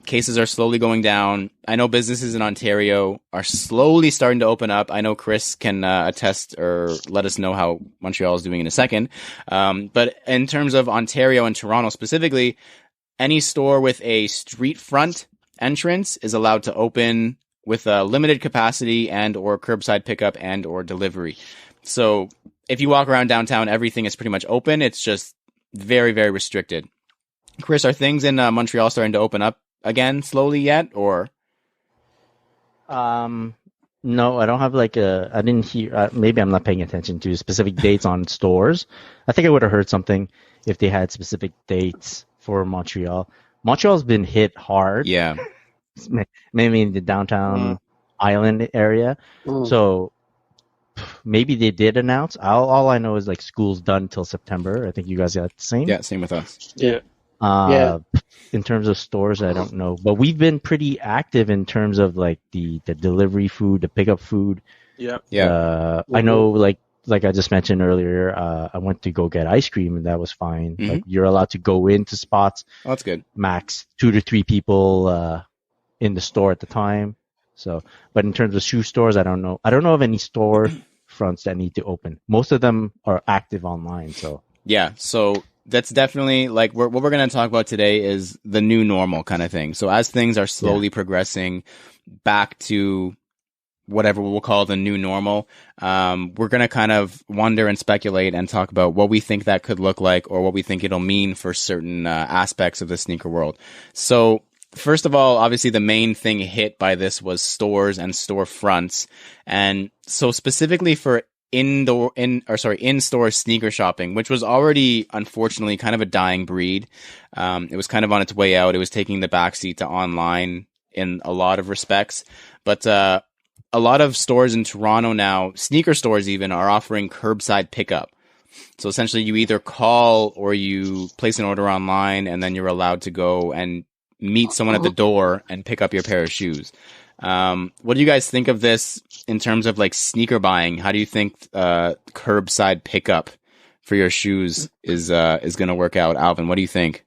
Cases are slowly going down. I know businesses in Ontario are slowly starting to open up. I know Chris can attest or let us know how Montreal is doing in a second. But in terms of Ontario and Toronto specifically, any store with a street front entrance is allowed to open with a limited capacity and or curbside pickup and or delivery. So if you walk around downtown, everything is pretty much open. It's just very, very restricted. Chris, are things in Montreal starting to open up again slowly yet, or? No, I don't have I didn't hear, maybe I'm not paying attention to specific dates on stores. I think I would have heard something if they had specific dates for Montreal. Montreal's been hit hard. Yeah. Maybe in the downtown island area. So maybe they did announce. All I know is school's done till September. I think you guys got the same. Yeah, same with us. Yeah. In terms of stores, I don't know, but we've been pretty active in terms of the delivery food, the pickup food. Yeah. I know, like I just mentioned earlier, I went to go get ice cream and that was fine. Mhm. Like you're allowed to go into spots, Oh, that's good. max 2 to 3 people in the store at the time. So, but in terms of shoe stores, I don't know. I don't know of any store fronts that need to open. Most of them are active online. So Yeah, so that's definitely what we're going to talk about today is the new normal kind of thing. So as things are slowly progressing back to whatever we'll call the new normal, we're going to kind of wonder and speculate and talk about what we think that could look like or what we think it'll mean for certain aspects of the sneaker world. So first of all, obviously the main thing hit by this was stores and store fronts. And so specifically for in-store sneaker shopping, which was already unfortunately kind of a dying breed. It was kind of on its way out. It was taking the backseat to online in a lot of respects. But a lot of stores in Toronto now, sneaker stores even, are offering curbside pickup. So essentially you either call or you place an order online and then you're allowed to go and meet someone at the door and pick up your pair of shoes. What do you guys think of this in terms of sneaker buying? How do you think curbside pickup for your shoes is going to work out? Alvin, what do you think?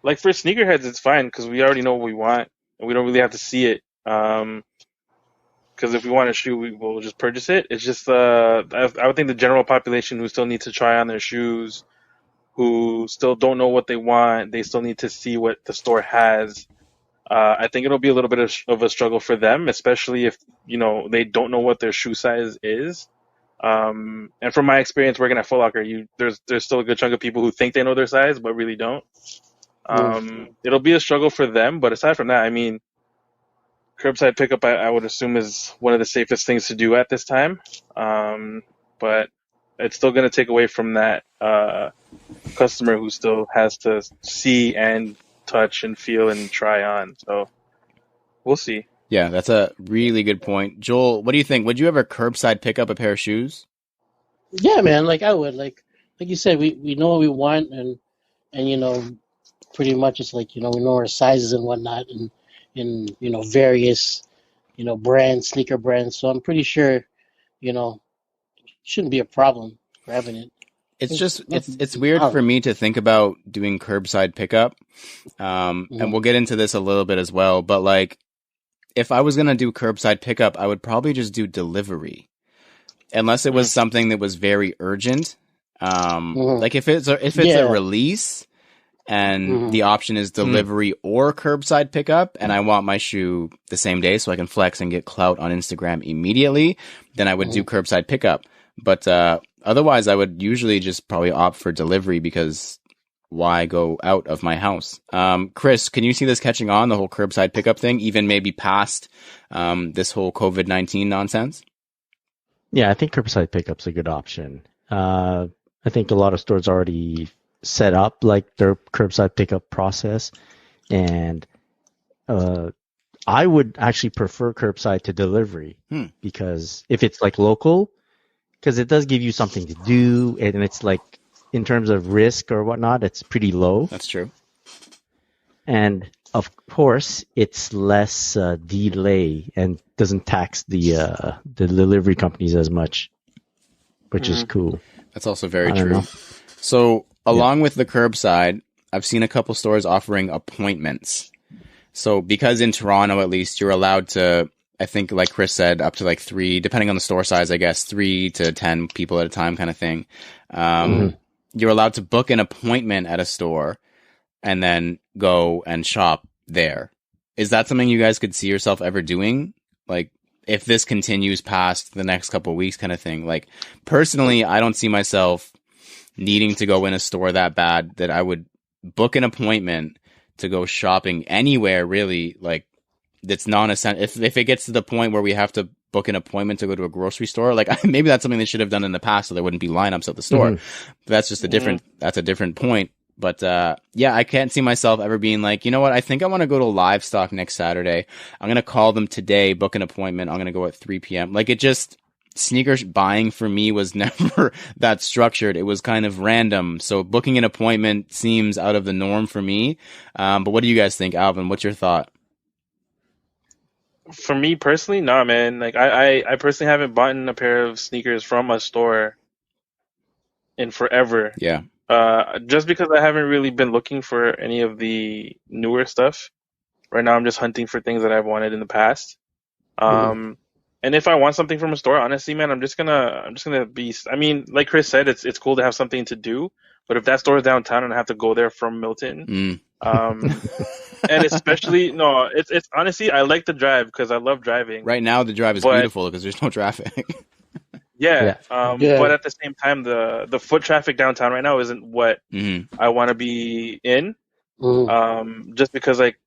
For sneakerheads, it's fine because we already know what we want and we don't really have to see it. Because if we want a shoe, we will just purchase it. It's just I would think the general population who still needs to try on their shoes, who still don't know what they want, they still need to see what the store has. I think it'll be a little bit of a struggle for them, especially if they don't know what their shoe size is. And from my experience working at Foot Locker, there's still a good chunk of people who think they know their size but really don't. It'll be a struggle for them, but aside from that, I mean, curbside pickup, I would assume, is one of the safest things to do at this time. But it's still going to take away from that customer who still has to see and touch and feel and try on. So we'll see. Yeah, that's a really good point. Joel, what do you think? Would you ever curbside pick up a pair of shoes? Yeah, man. Like I would, like you said, we know what we want, and pretty much it's like we know our sizes and whatnot, and in various brands, sneaker brands. So I'm pretty sure shouldn't be a problem grabbing it. It's It's just not, it's I weird don't for know. me to think about doing curbside pickup. And Mhm. we'll get into this a little bit as well, but like if I was gonna do curbside pickup, I would probably just do delivery. Unless it was Mm. something that was very urgent. Mhm. Like if it's a Yeah. release and Mhm. the option is Mm. delivery or curbside pickup, and I want my shoe the same day so I can flex and get clout on Instagram immediately, then I would do Mhm. curbside pickup. But otherwise, I would usually just probably opt for delivery because why go out of my house? Chris, can you see this catching on, the whole curbside pickup thing, even maybe past this whole COVID-19 nonsense? Yeah, I think curbside pickup's a good option. I think a lot of stores already set up like their curbside pickup process, and uh, I would actually prefer curbside to delivery Hmm, because if it's like local, because it does give you something to do, and it's like in terms of risk or whatnot, it's pretty low, that's true. and of course, it's less delay and doesn't tax the delivery companies as much, which is Mm. cool. That's also very I don't true. know. So, Yeah. along with the curbside, I've seen a couple stores offering appointments. So, because in Toronto, at least, you're allowed to, I think, like Chris said, up to like three, depending on the store size, I guess, 3 to 10 people at a time kind of thing. hmm Mhm. You're allowed to book an appointment at a store and then go and shop there. Is that something you guys could see yourself ever doing? Like, if this continues past the next couple of weeks kind of thing? Like, personally, I don't see myself needing to go in a store that bad that I would book an appointment to go shopping anywhere really, like that's non-essential. If it gets to the point where we have to book an appointment to go to a grocery store, like maybe that's something they should have done in the past so there wouldn't be lineups at the store. hmm But that's just a different point. But yeah, I can't see myself ever being like, you know what, I think I want to go to Livestock next Saturday. I'm gonna call them today, book an appointment. I'm gonna go at 3 p.m. Like it just sneakers buying for me was never that structured. It was kind of random. So booking an appointment seems out of the norm for me. But what do you guys think, Alvin? What's your thought? For me personally, nah, man. Like I personally haven't bought a pair of sneakers from a store in forever. Yeah. Just because I haven't really been looking for any of the newer stuff. Right now, I'm just hunting for things that I've wanted in the past. Mhm. Um, and if I want something from a store, honestly, man, I'm just gonna be. I mean, like Chris said, it's cool to have something to do. But if that store is downtown and I have to go there from Milton, Mm. um, and especially no, it's honestly I like the drive because I love driving. Right now, the drive is But beautiful because there's no traffic. yeah, Yeah. but Yeah. at the same time, the foot traffic downtown right now isn't what Hmm. I want to be in. Mhm. Just because like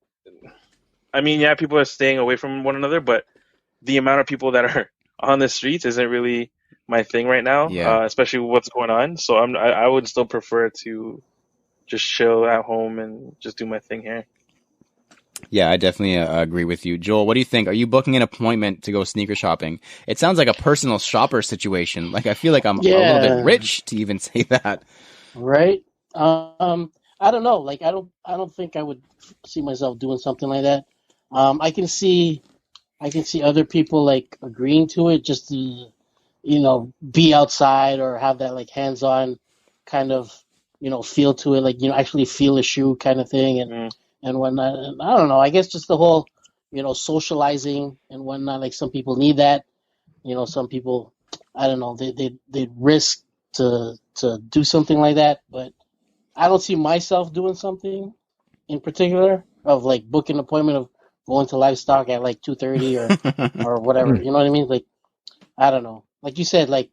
I mean, yeah, people are staying away from one another, but the amount of people that are on the streets isn't really my thing right now, Yeah. especially with what's going on. So I would still prefer to just chill at home and just do my thing here. Yeah, I definitely agree with you. Joel, what do you think? Are you booking an appointment to go sneaker shopping? It sounds like a personal shopper situation. Like, I feel like I'm a little bit Yeah. rich to even say that. Right. I don't know. Like I don't think I would see myself doing something like that. I can see other people like agreeing to it just to be outside or have that like hands-on kind of feel to it, like actually feel a shoe kind of thing, Mm. and whatnot. And I don't know. I guess just the whole socializing and whatnot. Like some people need that. Some people, I don't know. They risk to do something like that, but I don't see myself doing something in particular of like booking an appointment of going to livestock at like 2:30 or whatever. Mm. You know what I mean? Like I don't know. Like you said, like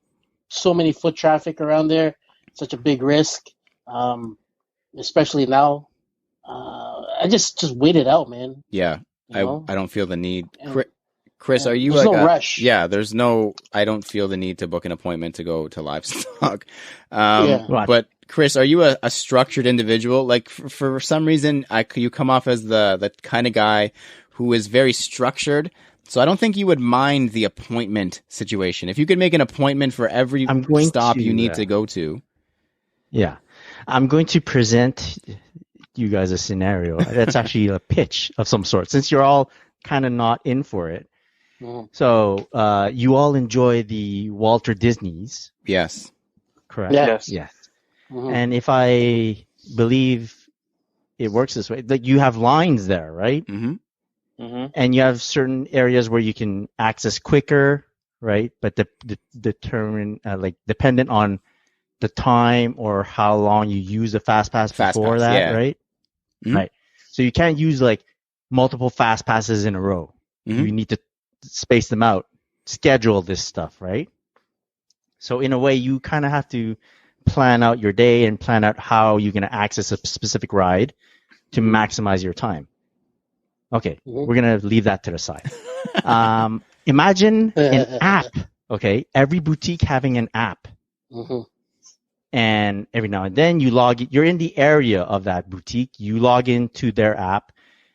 so many foot traffic around there, such a big risk, um, especially now. I just wait it out, man. Yeah. You know? I don't feel the need. And- Chris, are you there's like no rush. Yeah, I don't feel the need to book an appointment to go to livestock. Yeah. Right. But Chris, are you a structured individual? Like for some reason, you come off as the kind of guy who is very structured. So I don't think you would mind the appointment situation. If you could make an appointment for every I'm going stop to, you need to go to. Yeah. I'm going to present you guys a scenario. That's actually a pitch of some sort, since you're all kind of not in for it. Mhm. So you all enjoy the Walter Disneys, Yes. correct? Yeah. Yes. Yes. Mhm. And if I believe it works this way, like you have lines there, right? Mm-hmm. Mm-hmm. And you have certain areas where you can access quicker, right? But dependent on the time or how long you use the fast pass Fast before pass, that, yeah. right? Mhm. Right. So you can't use like multiple fast passes in a row. Mhm. You need to space them out, schedule this stuff, right? So in a way, you kind of have to plan out your day and plan out how you're going to access a specific ride to maximize your time. Okay, Mhm. we're going to leave that to the side. Imagine an app, okay? Every boutique having an app. Mhm. And every now and then you're in the area of that boutique, you log into their app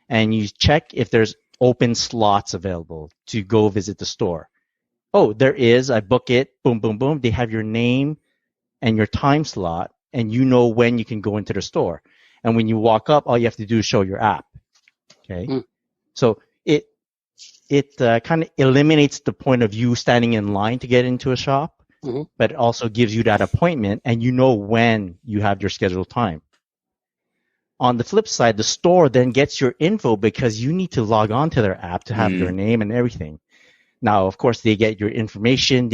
and you check if there's open slots available to go visit the store. Oh, there is. I book it. Boom, boom, boom. They have your name and your time slot, and you know when you can go into the store. And when you walk up, all you have to do is show your app. Okay. Mm. So it kind of eliminates the point of you standing in line to get into a shop, Mhm. but it also gives you that appointment, and you know when you have your scheduled time. On the flip side, the store then gets your info because you need to log on to their app to have your name and everything. Now, of course, they get your information.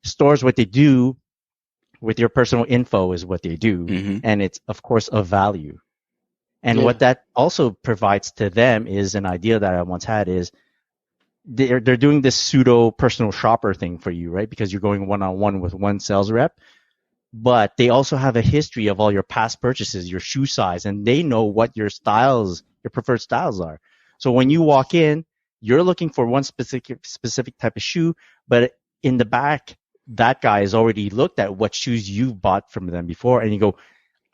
Stores what they do with your personal info is what they do. Mhm. And it's, of course, of value. And Yeah. what that also provides to them is an idea that I once had is they're doing this pseudo personal shopper thing for you, right? Because you're going one-on-one with one sales rep. But they also have a history of all your past purchases, your shoe size, and they know what your preferred styles are. So when you walk in, you're looking for one specific type of shoe, but in the back, that guy has already looked at what shoes you've bought from them before, and you go,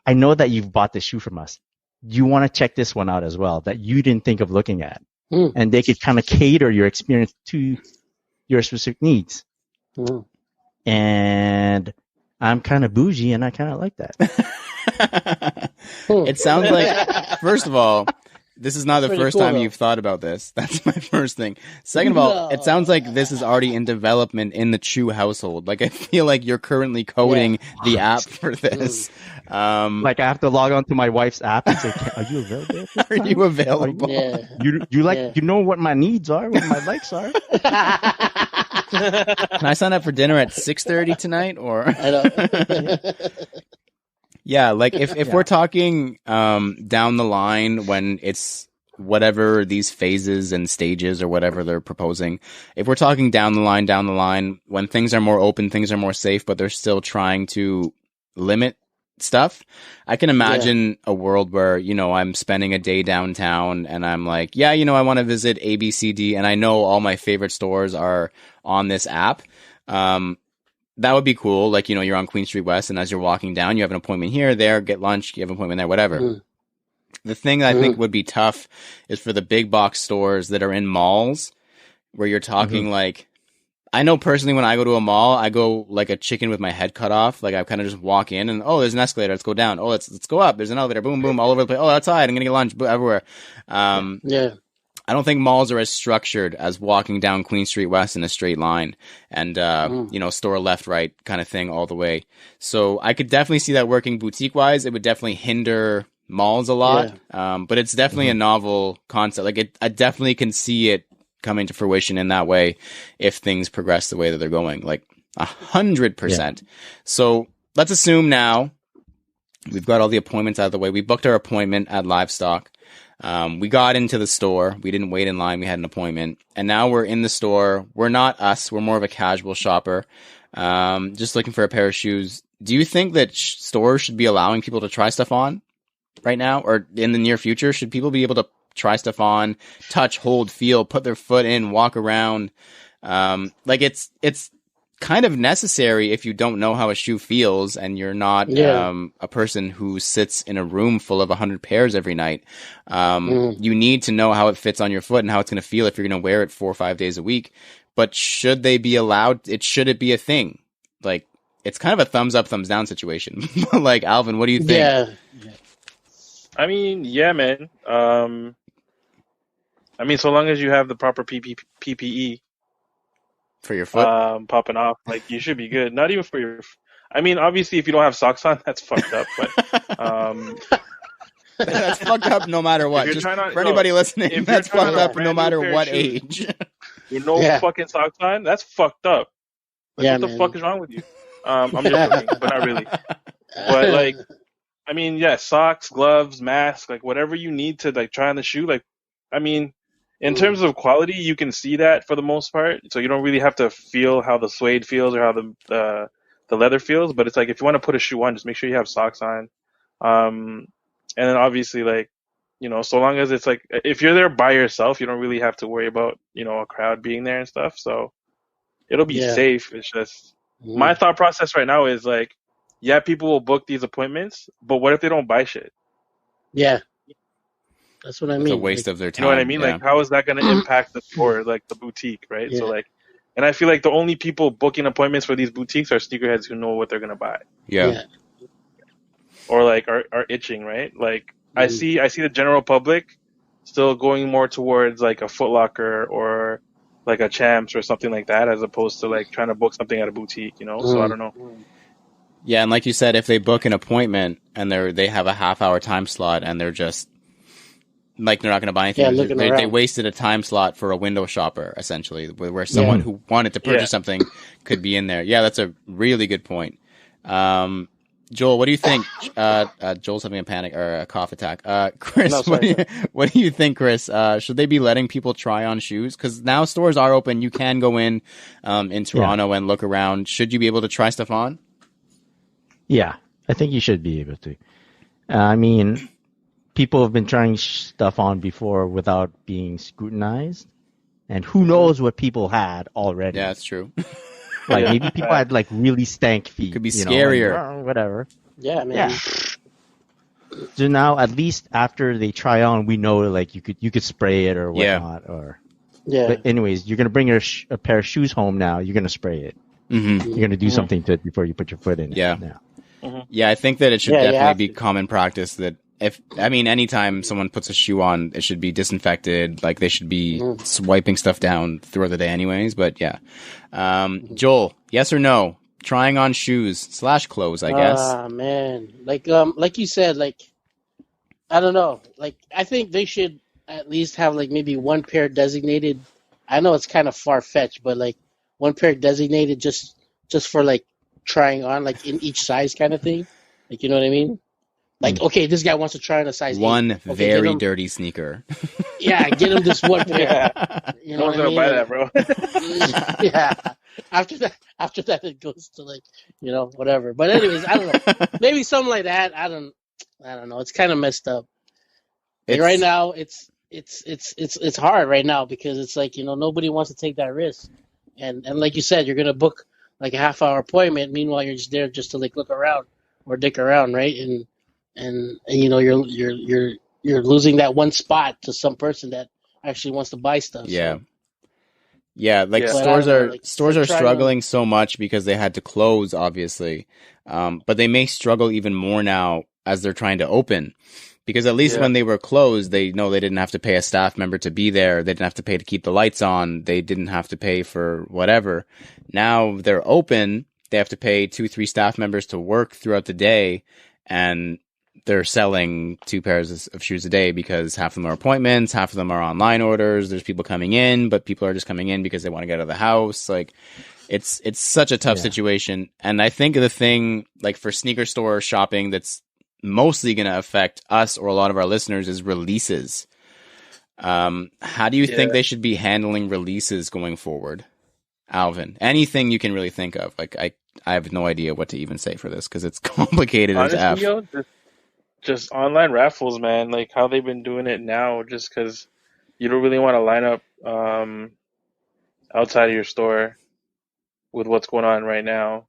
I know that you've bought this shoe from us. You want to check this one out as well that you didn't think of looking at. Mm. And they could kind of cater your experience to your specific needs. Mhm. And I'm kind of bougie, and I kind of like that. Hmm. It sounds like, first of all, this is not the Pretty first cool, time though. you've thought about this. That's my first thing. Second of all, it sounds like this is already in development in the Chiu household. Like, I feel like you're currently coding the app for this. Like I have to log on to my wife's app and say, "Are you available? at this Are time? you available? Yeah. You like Yeah. you know what my needs are, what my likes are." Can I sign up for dinner at 6:30 tonight? Or I know. yeah, like if we're talking down the line when it's whatever these phases and stages or whatever they're proposing, if we're talking down the line when things are more open, things are more safe, but they're still trying to limit stuff, I can imagine a world where, I'm spending a day downtown and I'm like, yeah, I want to visit A, B, C, D, and I know all my favorite stores are on this app. That would be cool. Like, you're on Queen Street West, and as you're walking down, you have an appointment here, there, get lunch, you have an appointment there, whatever. Mm. The thing that I think would be tough is for the big box stores that are in malls, where you're talking like, I know personally when I go to a mall, I go like a chicken with my head cut off. Like I kind of just walk in and, oh, there's an escalator. Let's go down. Oh, let's go up. There's an elevator. Boom, boom, all over the place. Oh, outside. I'm going to get lunch everywhere. Yeah. I don't think malls are as structured as walking down Queen Street West in a straight line and, store left, right kind of thing all the way. So I could definitely see that working boutique wise. It would definitely hinder malls a lot. But it's definitely a novel concept. Like I definitely can see it coming to fruition in that way if things progress the way that they're going, like 100%. So let's assume now we've got all the appointments out of the way. We booked our appointment at Livestock. We got into the store. We didn't wait in line. We had an appointment. And now we're in the store. We're not us. We're more of a casual shopper. Just looking for a pair of shoes. Do you think that stores should be allowing people to try stuff on right now or in the near future? Should people be able to try stuff on, touch, hold, feel, put their foot in, walk around. Like it's kind of necessary if you don't know how a shoe feels and you're not a person who sits in a room full of 100 pairs every night. You need to know how it fits on your foot and how it's going to feel if you're going to wear it 4 or 5 days a week. But should they be allowed? Should it be a thing? Like, it's kind of a thumbs up, thumbs down situation. Like, Alvin, what do you think? Yeah. I mean, yeah, man. I mean, so long as you have the proper PPE For your foot? popping off, like, you should be good. Not even for your. I mean, obviously, if you don't have socks on, that's fucked up. But That's fucked up no matter what. Just for anybody listening, that's fucked up no matter what age. With no fucking socks on, that's fucked up. Like, what the fuck is wrong with you? I'm just joking, but not really. But like, I mean, yeah, socks, gloves, mask, like whatever you need to like try on the shoe. Like, I mean, in terms of quality, you can see that for the most part. So you don't really have to feel how the suede feels or how the leather feels. But it's like if you want to put a shoe on, just make sure you have socks on. And then obviously, like, you know, so long as it's like if you're there by yourself, you don't really have to worry about, you know, a crowd being there and stuff. So it'll be safe. It's just my thought process right now is like, yeah, people will book these appointments, but what if they don't buy shit? Yeah. That's what I mean. It's a waste of their time. You know what I mean? Yeah. Like, how is that going to impact the store, like the boutique, right? Yeah. So like, and I feel like the only people booking appointments for these boutiques are sneakerheads who know what they're going to buy. Yeah. Or like are itching, right? Like I see the general public still going more towards like a Foot Locker or like a Champs or something like that, as opposed to like trying to book something at a boutique, you know? So I don't know. Yeah, and like you said, if they book an appointment and they have a half-hour time slot and they're just like they're not going to buy anything, they wasted a time slot for a window shopper essentially, where someone who wanted to purchase something could be in there. Yeah, that's a really good point. Joel, what do you think? Joel's having a panic or a cough attack. Chris, what do you think, Chris? Should they be letting people try on shoes? Because now stores are open. You can go in Toronto and look around. Should you be able to try stuff on? Yeah, I think you should be able to. I mean, people have been trying stuff on before without being scrutinized. And who knows what people had already. Yeah, that's true. Like maybe people had like really stank feet. Could be scarier. Like, whatever. Yeah, man. Yeah. So now at least after they try on, we know like you could spray it or whatnot. But anyways, you're gonna bring a pair of shoes home now. You're gonna spray it. Mm-hmm. You're gonna do something to it before you put your foot in it. Yeah. Now. Yeah, I think that it should definitely be common practice that anytime someone puts a shoe on, it should be disinfected. Like they should be wiping stuff down throughout the day anyways. But yeah. Joel, yes or no? Trying on shoes / clothes, I guess. Man. Like you said, like, I don't know. Like, I think they should at least have like maybe one pair designated. I know it's kind of far-fetched, but like one pair designated just for like trying on, like in each size kind of thing. Like, you know what I mean? Like, okay, this guy wants to try on a size 8. Okay, very dirty sneaker. Yeah, get him this one pair. You know no one's gonna buy that, bro. Yeah. After that, it goes to like, you know, whatever. But anyways, I don't know. Maybe something like that. I don't know. It's kind of messed up. Like right now, it's hard right now because it's like, you know, nobody wants to take that risk. And like you said, you're gonna book like a half-hour appointment. Meanwhile, you're just there just to like look around or dick around, right? And you know you're losing that one spot to some person that actually wants to buy stuff. Yeah. So. Yeah, like stores are struggling so much because they had to close, obviously. But they may struggle even more now as they're trying to open. Because at least when they were closed, they know they didn't have to pay a staff member to be there. They didn't have to pay to keep the lights on. They didn't have to pay for whatever. Now they're open. They have to pay 2-3 staff members to work throughout the day. And they're selling 2 pairs of shoes a day because half of them are appointments, half of them are online orders. There's people coming in, but people are just coming in because they want to get out of the house. Like it's such a tough situation. And I think the thing like for sneaker store shopping that's mostly going to affect us or a lot of our listeners is releases. How do you think they should be handling releases going forward? Alvin, anything you can really think of? Like I have no idea what to even say for this because it's complicated as F. just online raffles, man. Like how they've been doing it now, just because you don't really want to line up outside of your store with what's going on right now.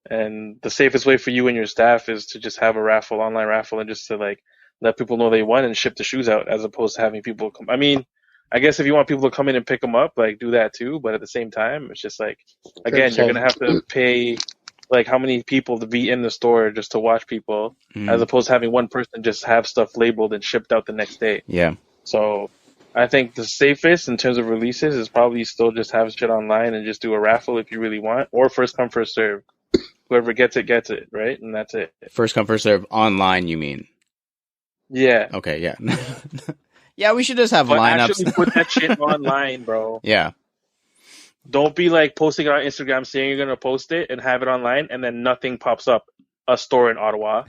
And the safest way for you and your staff is to just have a raffle, online raffle, and just to like let people know they won and ship the shoes out, as opposed to having people come. I mean, I guess if you want people to come in and pick them up, like do that too. But at the same time, it's just like, again, you're gonna have to pay like how many people to be in the store just to watch people, as opposed to having one person just have stuff labeled and shipped out the next day. Yeah. So I think the safest in terms of releases is probably still just have shit online and just do a raffle if you really want, or first come first serve. Whoever gets it, right? And that's it. First come, first serve online, you mean? Yeah. Okay, yeah. Yeah, we should just have But lineups. actually put that shit online, bro. Yeah. Don't be like posting it on Instagram saying you're gonna post it and have it online and then nothing pops up. A store in Ottawa.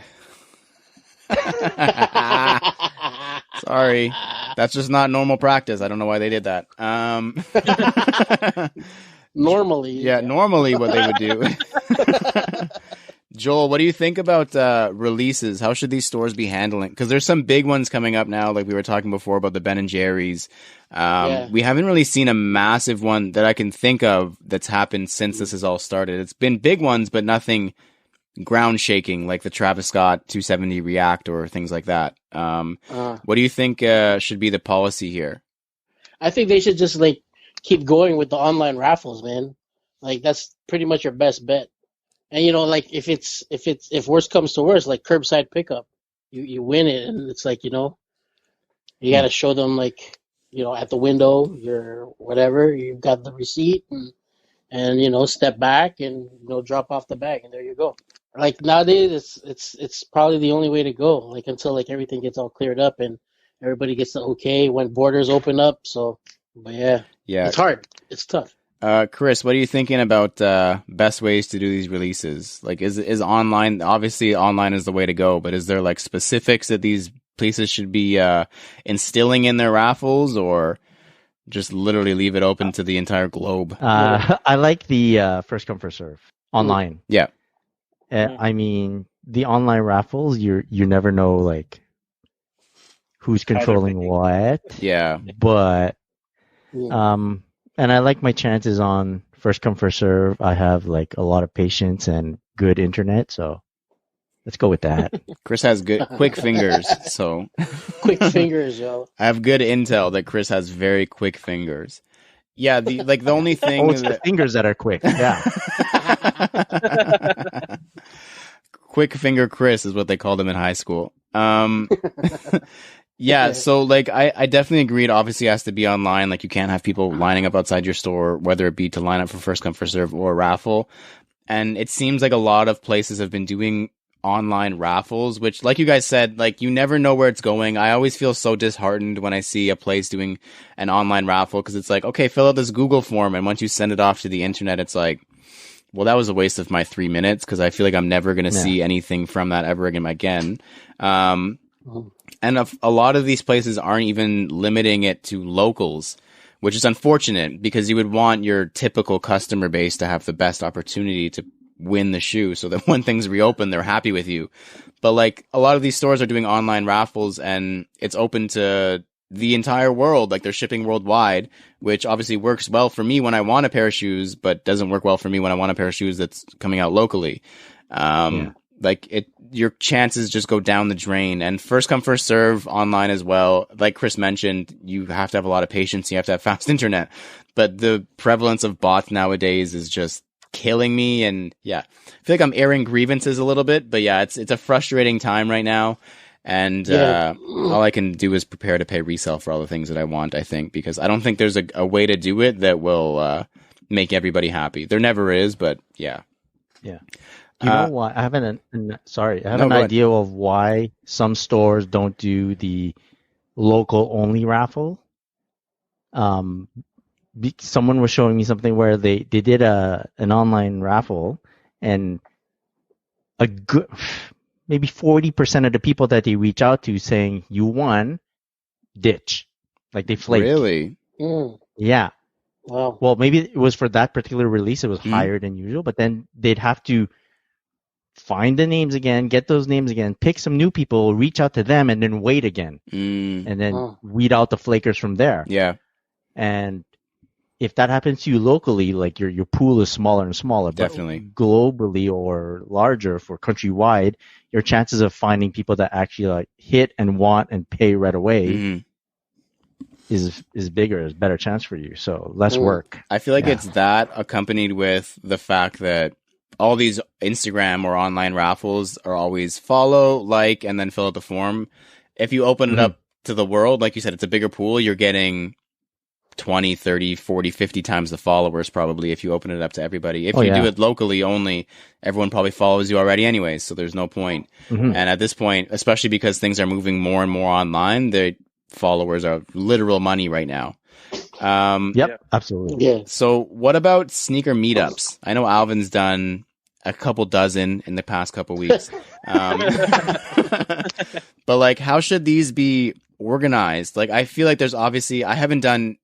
Sorry. That's just not normal practice. I don't know why they did that. Normally. Yeah, normally what they would do. Joel, what do you think about releases? How should these stores be handling? Because there's some big ones coming up now, like we were talking before about the Ben and Jerry's. We haven't really seen a massive one that I can think of that's happened since this has all started. It's been big ones, but nothing ground shaking like the Travis Scott 270 React or things like that. What do you think should be the policy here? I think they should just like keep going with the online raffles, man. Like that's pretty much your best bet. And you know, like if worst comes to worst, like curbside pickup, you win it, and it's like, you know, you got to show them like, you know, at the window, your whatever, you've got the receipt, and you know, step back and you know, drop off the bag, and there you go. Like nowadays, it's probably the only way to go. Like until like everything gets all cleared up and everybody gets the okay when borders open up. So, but yeah, it's hard, it's tough. Chris, what are you thinking about best ways to do these releases? Like, is online, obviously online is the way to go, but is there like specifics that these places should be instilling in their raffles, or just literally leave it open to the entire globe? I like the first come first serve online. Yeah. I mean, the online raffles, you never know like who's controlling what. Yeah. But and I like my chances on first come first serve. I have like a lot of patience and good internet, so let's go with that. Chris has good quick fingers, so quick fingers, yo. I have good intel that Chris has very quick fingers. Yeah, the only thing it's the fingers that are quick. Yeah. Quick finger Chris is what they called him in high school. Yeah, so like I definitely agreed. Obviously, it has to be online. Like you can't have people lining up outside your store, whether it be to line up for first come first serve or a raffle. And it seems like a lot of places have been doing online raffles, which, like you guys said, like you never know where it's going. I always feel so disheartened when I see a place doing an online raffle because it's like, okay, fill out this Google form, and once you send it off to the internet, it's like, well, that was a waste of my 3 minutes because I feel like I'm never going to see anything from that ever again. And a lot of these places aren't even limiting it to locals, which is unfortunate because you would want your typical customer base to have the best opportunity to win the shoe so that when things reopen, they're happy with you. But like a lot of these stores are doing online raffles and it's open to the entire world. Like they're shipping worldwide, which obviously works well for me when I want a pair of shoes, but doesn't work well for me when I want a pair of shoes that's coming out locally. Like your chances just go down the drain. And first come first serve online as well. Like Chris mentioned, you have to have a lot of patience. You have to have fast internet. But the prevalence of bots nowadays is just killing me. And yeah, I feel like I'm airing grievances a little bit. But yeah, it's a frustrating time right now. And all I can do is prepare to pay resale for all the things that I want, I think, because I don't think there's a way to do it that will make everybody happy. There never is, but yeah. Yeah. You know what? I have an idea of why some stores don't do the local only raffle. Someone was showing me something where they did an online raffle, and a good maybe 40% of the people that they reach out to saying you won ditch, like they flake. Really? Yeah. Wow. Well, maybe it was for that particular release. It was higher than usual, but then they'd have to find the names again, get those names again, pick some new people, reach out to them, and then wait again, and then weed out the flakers from there. Yeah. And if that happens to you locally, like your pool is smaller and smaller, Definitely. but globally or larger for countrywide, your chances of finding people that actually like hit and want and pay right away is bigger, is better chance for you. So less work. I feel like it's that accompanied with the fact that all these Instagram or online raffles are always follow, like, and then fill out the form. If you open it up to the world, like you said, it's a bigger pool. You're getting 20, 30, 40, 50 times the followers probably if you open it up to everybody. If you do it locally only, everyone probably follows you already anyways, so there's no point. And at this point, especially because things are moving more and more online, the followers are literal money right now. Absolutely. Yeah. So what about sneaker meetups? I know Alvin's done a couple dozen in the past couple weeks. But like, how should these be organized? Like, I feel like there's obviously, I haven't done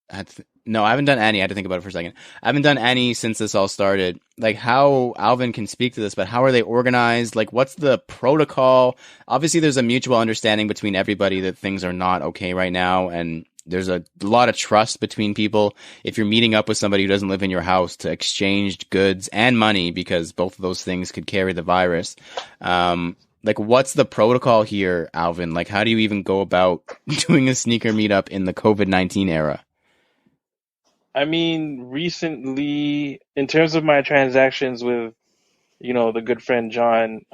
any. I had to think about it for a second. I haven't done any since this all started. Like, how Alvin can speak to this, but how are they organized? Like, what's the protocol? Obviously, there's a mutual understanding between everybody that things are not okay right now, and there's a lot of trust between people. If you're meeting up with somebody who doesn't live in your house to exchange goods and money, because both of those things could carry the virus. Like, what's the protocol here, Alvin? Like, how do you even go about doing a sneaker meetup in the COVID-19 era? I mean, recently, in terms of my transactions with, the good friend John,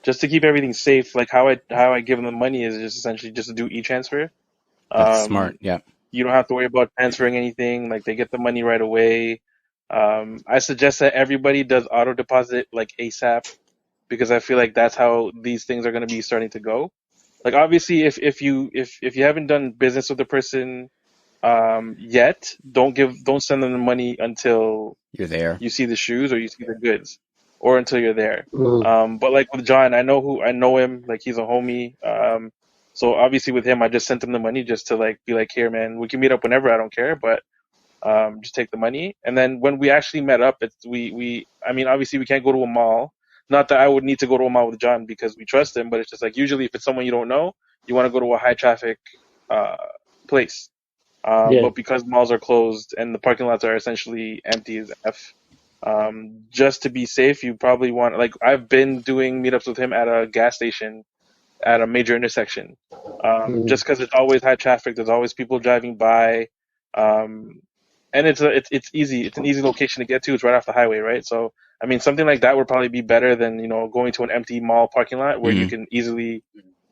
just to keep everything safe, like how I give them the money is just essentially just to do e-transfer. That's smart. Yeah. You don't have to worry about transferring anything. Like, they get the money right away. I suggest that everybody does auto deposit like ASAP, because I feel like that's how these things are going to be starting to go. Like, obviously, if you haven't done business with the person yet, don't send them the money until you're there. You see the shoes or you see the goods, or until you're there. But like with John, I know him, like he's a homie. So obviously with him, I just sent him the money just to like be like, here, man, we can meet up whenever. I don't care, but just take the money. And then when we actually met up, I mean, obviously we can't go to a mall. Not that I would need to go to a mall with John because we trust him, but it's just like usually if it's someone you don't know, you want to go to a high traffic place. But because malls are closed and the parking lots are essentially empty as F, just to be safe, you probably want, like, I've been doing meetups with him at a gas station at a major intersection, just because it's always high traffic. There's always people driving by, and it's easy. It's an easy location to get to. It's right off the highway, right? So, I mean, something like that would probably be better than going to an empty mall parking lot where you can easily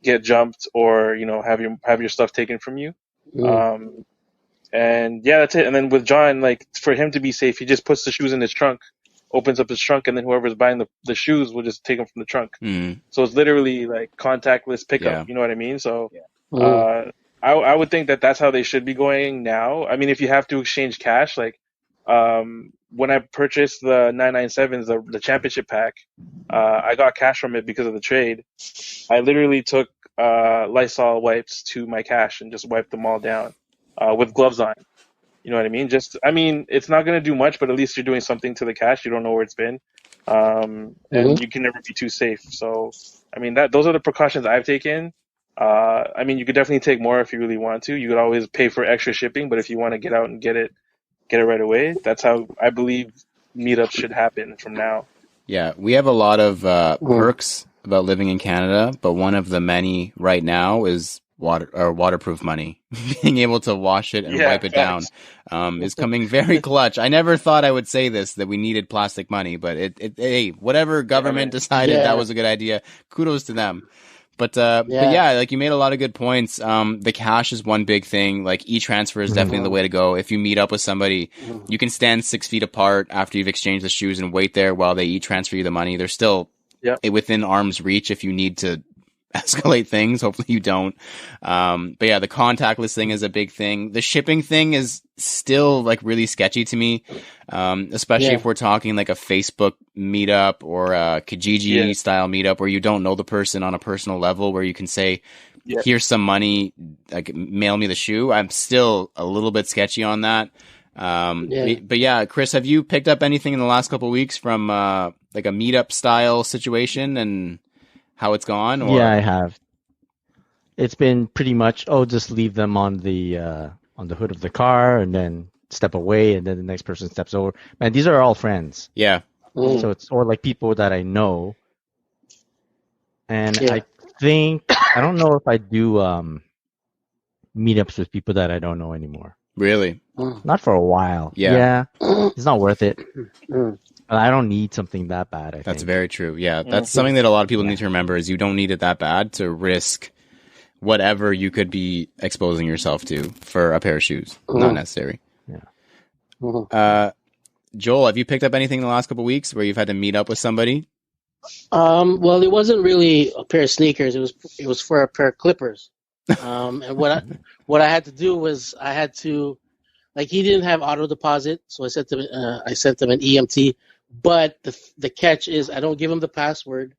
get jumped or have your stuff taken from you. And yeah, that's it. And then with John, like, for him to be safe, he just puts the shoes in his trunk, opens up his trunk, and then whoever's buying the shoes will just take them from the trunk. So it's literally like contactless pickup. You know what I mean? So I would think that that's how they should be going now. I mean, if you have to exchange cash, like when I purchased the 997s, the championship pack, I got cash from it because of the trade. I literally took Lysol wipes to my cash and just wiped them all down. With gloves on, you know what I mean? It's not going to do much, but at least you're doing something to the cash. You don't know where it's been. And you can never be too safe. So, I mean, those are the precautions I've taken. I mean, you could definitely take more if you really want to. You could always pay for extra shipping, but if you want to get out and get it right away, that's how I believe meetups should happen from now. Yeah, we have a lot of perks about living in Canada, but one of the many right now is waterproof money. Being able to wash it and wipe it down is coming very clutch. I never thought I would say this, that we needed plastic money, but hey, whatever government decided that was a good idea, kudos to them. But yeah, like, you made a lot of good points. The cash is one big thing. Like, e-transfer is definitely the way to go. If you meet up with somebody, you can stand 6 feet apart after you've exchanged the shoes and wait there while they e-transfer you the money. They're still within arm's reach if you need to escalate things. Hopefully you don't. But yeah, the contactless thing is a big thing. The shipping thing is still like really sketchy to me. Especially if we're talking like a Facebook meetup or a Kijiji style meetup where you don't know the person on a personal level, where you can say, here's some money, like, mail me the shoe. I'm still a little bit sketchy on that. But yeah, Chris, have you picked up anything in the last couple of weeks from like a meetup style situation and how it's gone? Or Yeah, I have. It's been pretty much, just leave them on the hood of the car and then step away and then the next person steps over. Man, these are all friends. yeah, So it's or like people that I know. And Yeah. I think I don't know if I do meetups with people that I don't know anymore. really, Not for a while. Yeah. It's not worth it. Mm. I don't need something that bad, I that's think. very true. Yeah, that's something that a lot of people Yeah. need to remember is you don't need it that bad to risk whatever you could be exposing yourself to for a pair of shoes. Not necessary. Mhm. Joel, have you picked up anything in the last couple of weeks where you've had to meet up with somebody? Well, it wasn't really a pair of sneakers. It was for a pair of clippers. And what I had to do was I had to, like, he didn't have auto deposit, so I sent him an EMT. But the catch is I don't give him the password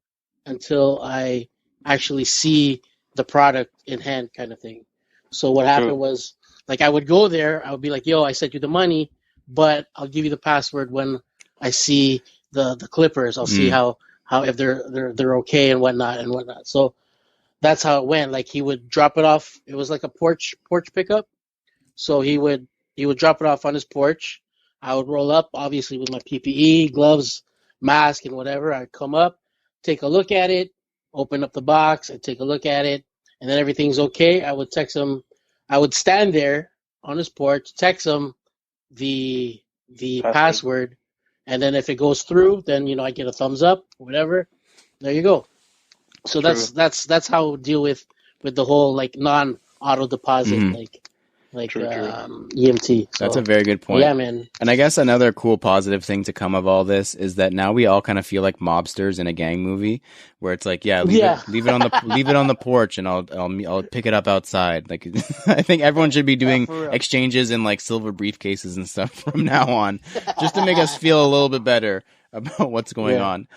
until I actually see the product in hand, kind of thing. So what happened was, like, I would go there, I would be like, "Yo, I sent you the money, but I'll give you the password when I see the clippers. I'll see how if they're okay and whatnot." So that's how it went. Like, he would drop it off. It was like a porch pickup. So he would drop it off on his porch. I would roll up, obviously with my PPE, gloves, mask, and whatever. I'd come up, take a look at it, open up the box, I'd take a look at it, and then everything's okay. I would text him. I would stand there on his porch, text him the password, and then if it goes through, then I get a thumbs up, whatever. There you go. So that's how I would deal with the whole, like, non-auto deposit, True. EMT. So, That's a very good point. yeah, man. And I guess another cool positive thing to come of all this is that now we all kind of feel like mobsters in a gang movie, where it's like, leave it on the porch, and I'll pick it up outside. Like, I think everyone should be doing exchanges in like silver briefcases and stuff from now on, just to make us feel a little bit better about what's going on.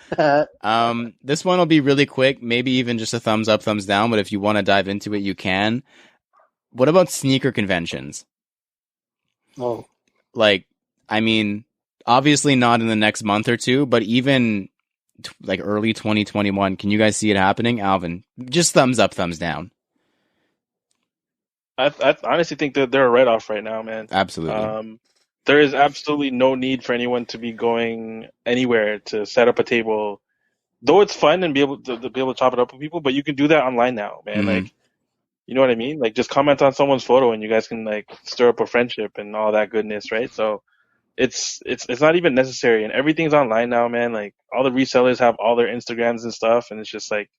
This one will be really quick, maybe even just a thumbs up, thumbs down. But if you want to dive into it, you can. What about sneaker conventions? Oh, Like, I mean, obviously not in the next month or two, but even like early 2021, can you guys see it happening? Alvin, just thumbs up, thumbs down. I honestly think that they're a write-off right now, man. Absolutely. There is absolutely no need for anyone to be going anywhere to set up a table. Though it's fun and be able to chop it up with people, but you can do that online now, man. Like, you know what I mean? Like, just comment on someone's photo and you guys can, like, stir up a friendship and all that goodness, right? So it's not even necessary, and everything's online now, man. Like, all the resellers have all their Instagrams and stuff, and it's just like,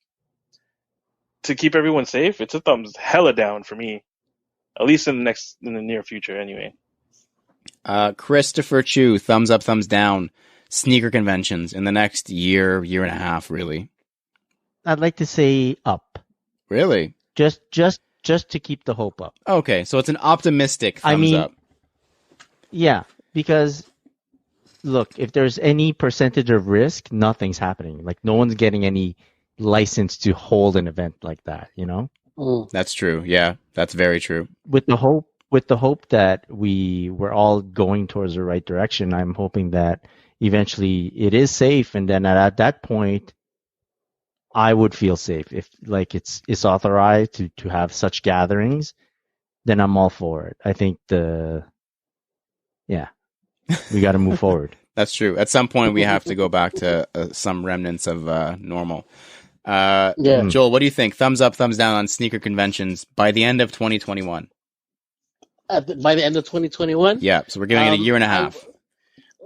to keep everyone safe, it's a thumbs hella down for me. At least in the near future, anyway. Christopher Chiu, thumbs up, thumbs down. Sneaker conventions in the next year and a half, really. I'd like to say up. Really? Just to keep the hope up. Okay, so it's an optimistic thumbs up. Yeah, because look, if there's any percentage of risk, nothing's happening. Like, no one's getting any license to hold an event like that, That's true. Yeah, that's very true. With the hope that we're all going towards the right direction, I'm hoping that eventually it is safe, and then at that point I would feel safe. If, like, it's authorized to have such gatherings, then I'm all for it. I think we got to move forward. That's true. At some point we have to go back to some remnants of normal. Joel, what do you think? Thumbs up, thumbs down on sneaker conventions by the end of 2021? By the end of 2021? Yeah, so we're giving it a year and a half.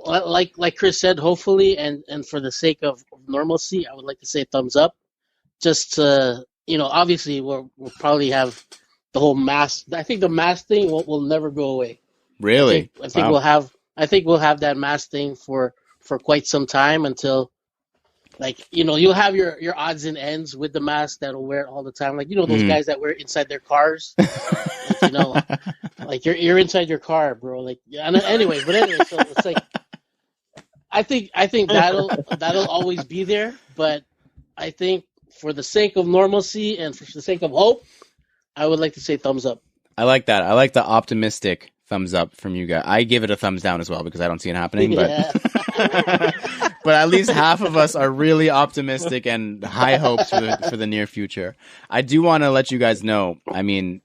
Like Chris said, hopefully, and for the sake of normalcy, I would like to say thumbs up. Just to, obviously we'll probably have the whole mask. I think the mask thing will never go away. Really? I think we'll have that mask thing for quite some time until, like, you'll have your odds and ends with the mask that'll wear it all the time. Like, those guys that wear it inside their cars. Like, like you're inside your car, bro. Like, anyway, so it's like, I think that'll always be there, but I think for the sake of normalcy and for the sake of hope, I would like to say thumbs up. I like that. I like the optimistic thumbs up from you guys. I give it a thumbs down as well because I don't see it happening, but but at least half of us are really optimistic and high hopes for the near future. I do want to let you guys know. I mean,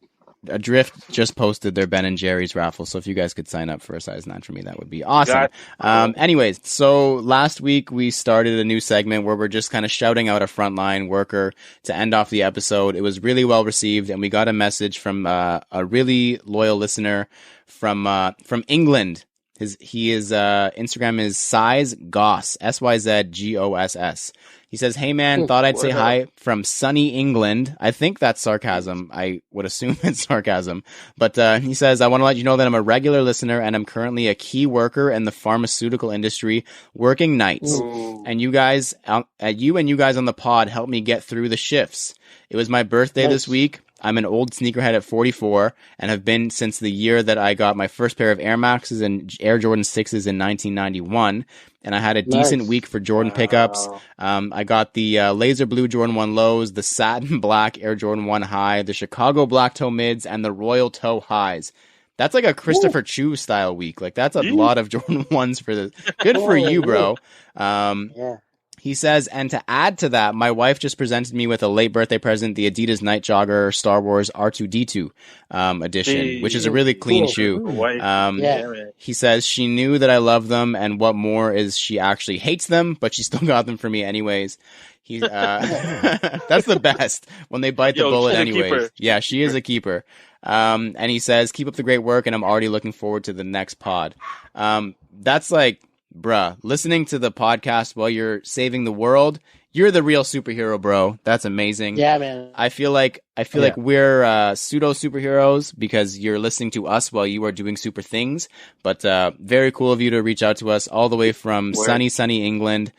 Adrift just posted their Ben and Jerry's raffle, so if you guys could sign up for a size 9 for me, that would be awesome. Anyways, so last week we started a new segment where we're just kind of shouting out a frontline worker to end off the episode. It was really well received, and we got a message from a really loyal listener from England. His Instagram is SyzGoss, SyzGoss. He says, "Hey man, thought I'd say hi from sunny England." I think that's sarcasm. I would assume it's sarcasm. But he says, "I want to let you know that I'm a regular listener and I'm currently a key worker in the pharmaceutical industry working nights. And you guys on the pod helped me get through the shifts. It was my birthday this week. I'm an old sneakerhead at 44 and have been since the year that I got my first pair of Air Maxes and Air Jordan 6s in 1991. And I had a decent week for Jordan pickups. I got the laser blue Jordan 1 lows, the satin black Air Jordan 1 high, the Chicago black toe mids, and the royal toe highs. That's like a Christopher Chiu style week. Like that's a lot of Jordan 1s for this. Good for you, bro. Yeah. He says, and to add to that, my wife just presented me with a late birthday present, the Adidas Night Jogger Star Wars R2-D2 edition, which is a really clean shoe. He says she knew that I love them, and what more is she actually hates them, but she still got them for me anyways. That's the best when they bite the bullet anyways. Yeah, she is a keeper. And he says, keep up the great work, and I'm already looking forward to the next pod. That's like, bruh, listening to the podcast while you're saving the world, you're the real superhero, bro. That's amazing. Yeah, man. I feel like we're pseudo superheroes because you're listening to us while you are doing super things. But very cool of you to reach out to us all the way from sunny England.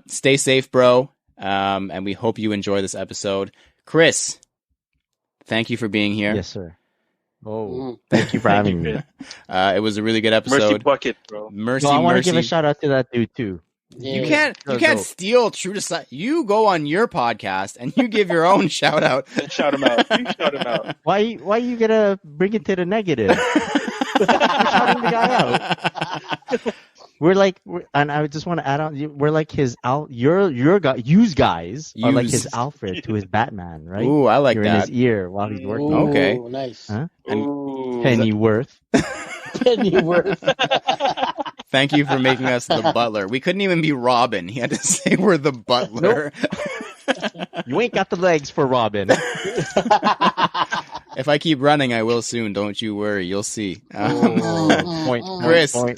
Stay safe, bro. And we hope you enjoy this episode. Chris, thank you for being here. Yes, sir. Oh, thank you for having me. It was a really good episode. Mercy bucket, bro. Mercy. I want to give a shout out to that dude too. Yeah. You can't steal True to Size. You go on your podcast and you give your own shout out. Shout him out. You shout him out. Why you gonna bring it to the negative? We're shouting the guy out. And I just want to add on. We're like his your guy. You guys are like his Alfred to his Batman, right? Ooh, I like You're that. in his ear while he's working. Ooh, okay, nice. Huh? Ooh. Pennyworth. Pennyworth. Thank you for making us the butler. We couldn't even be Robin. He had to say we're the butler. Nope. You ain't got the legs for Robin. If I keep running, I will soon. Don't you worry. You'll see. Point.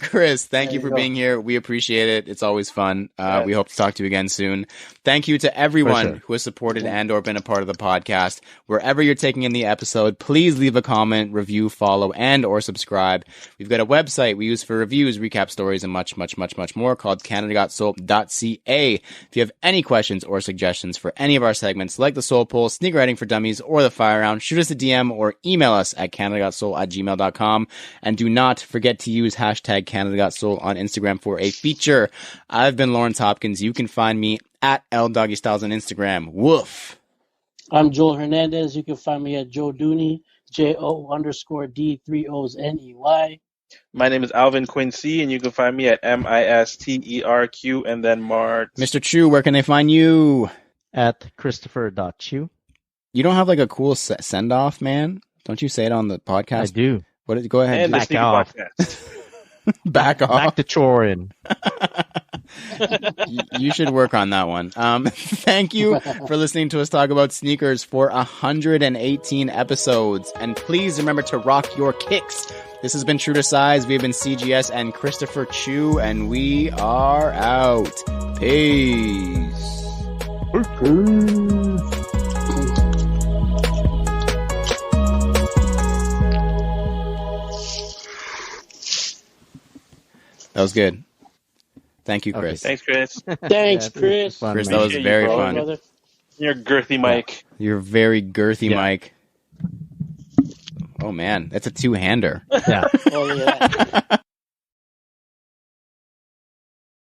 Chris, thank you for being here. We appreciate it. It's always fun. We hope to talk to you again soon. Thank you to everyone who has supported and or been a part of the podcast. Wherever you're taking in the episode, please leave a comment, review, follow, and or subscribe. We've got a website we use for reviews, recap stories, and much, much, much, much more called CanadaGotSoul.ca. If you have any questions or suggestions for any of our segments, like the Soul Poll, Sneaker Writing for Dummies, or the Fire Round, shoot us a DM or email us at CanadaGotSoul@gmail.com. And do not forget to use hashtag CanadaGotSoul on Instagram for a feature. I've been Lawrence Hopkins. You can find me at LDoggyStyles on Instagram. Woof. I'm Joel Hernandez. You can find me at Joe Dooney, JO_D3OsNEY. My name is Alvin Quincy, and you can find me at MISTERQ and then Mart. Mr. Chiu, where can they find you? At Christopher.Chiu. You don't have like a cool send off, man? Don't you say it on the podcast? I do. Go ahead. And back off. Back off. Back to chorin. You should work on that one. Thank you for listening to us talk about sneakers for 118 episodes. And please remember to rock your kicks. This has been True to Size. We have been CGS and Christopher Chiu, and we are out. Peace. That was good. Thank you, Chris. Thanks, Chris. Thanks, Chris. Fun, Chris, man. that was very fun. Brother. You're girthy, Mike. You're very girthy, Mike. Oh, man. That's a two-hander. Yeah. Oh, yeah.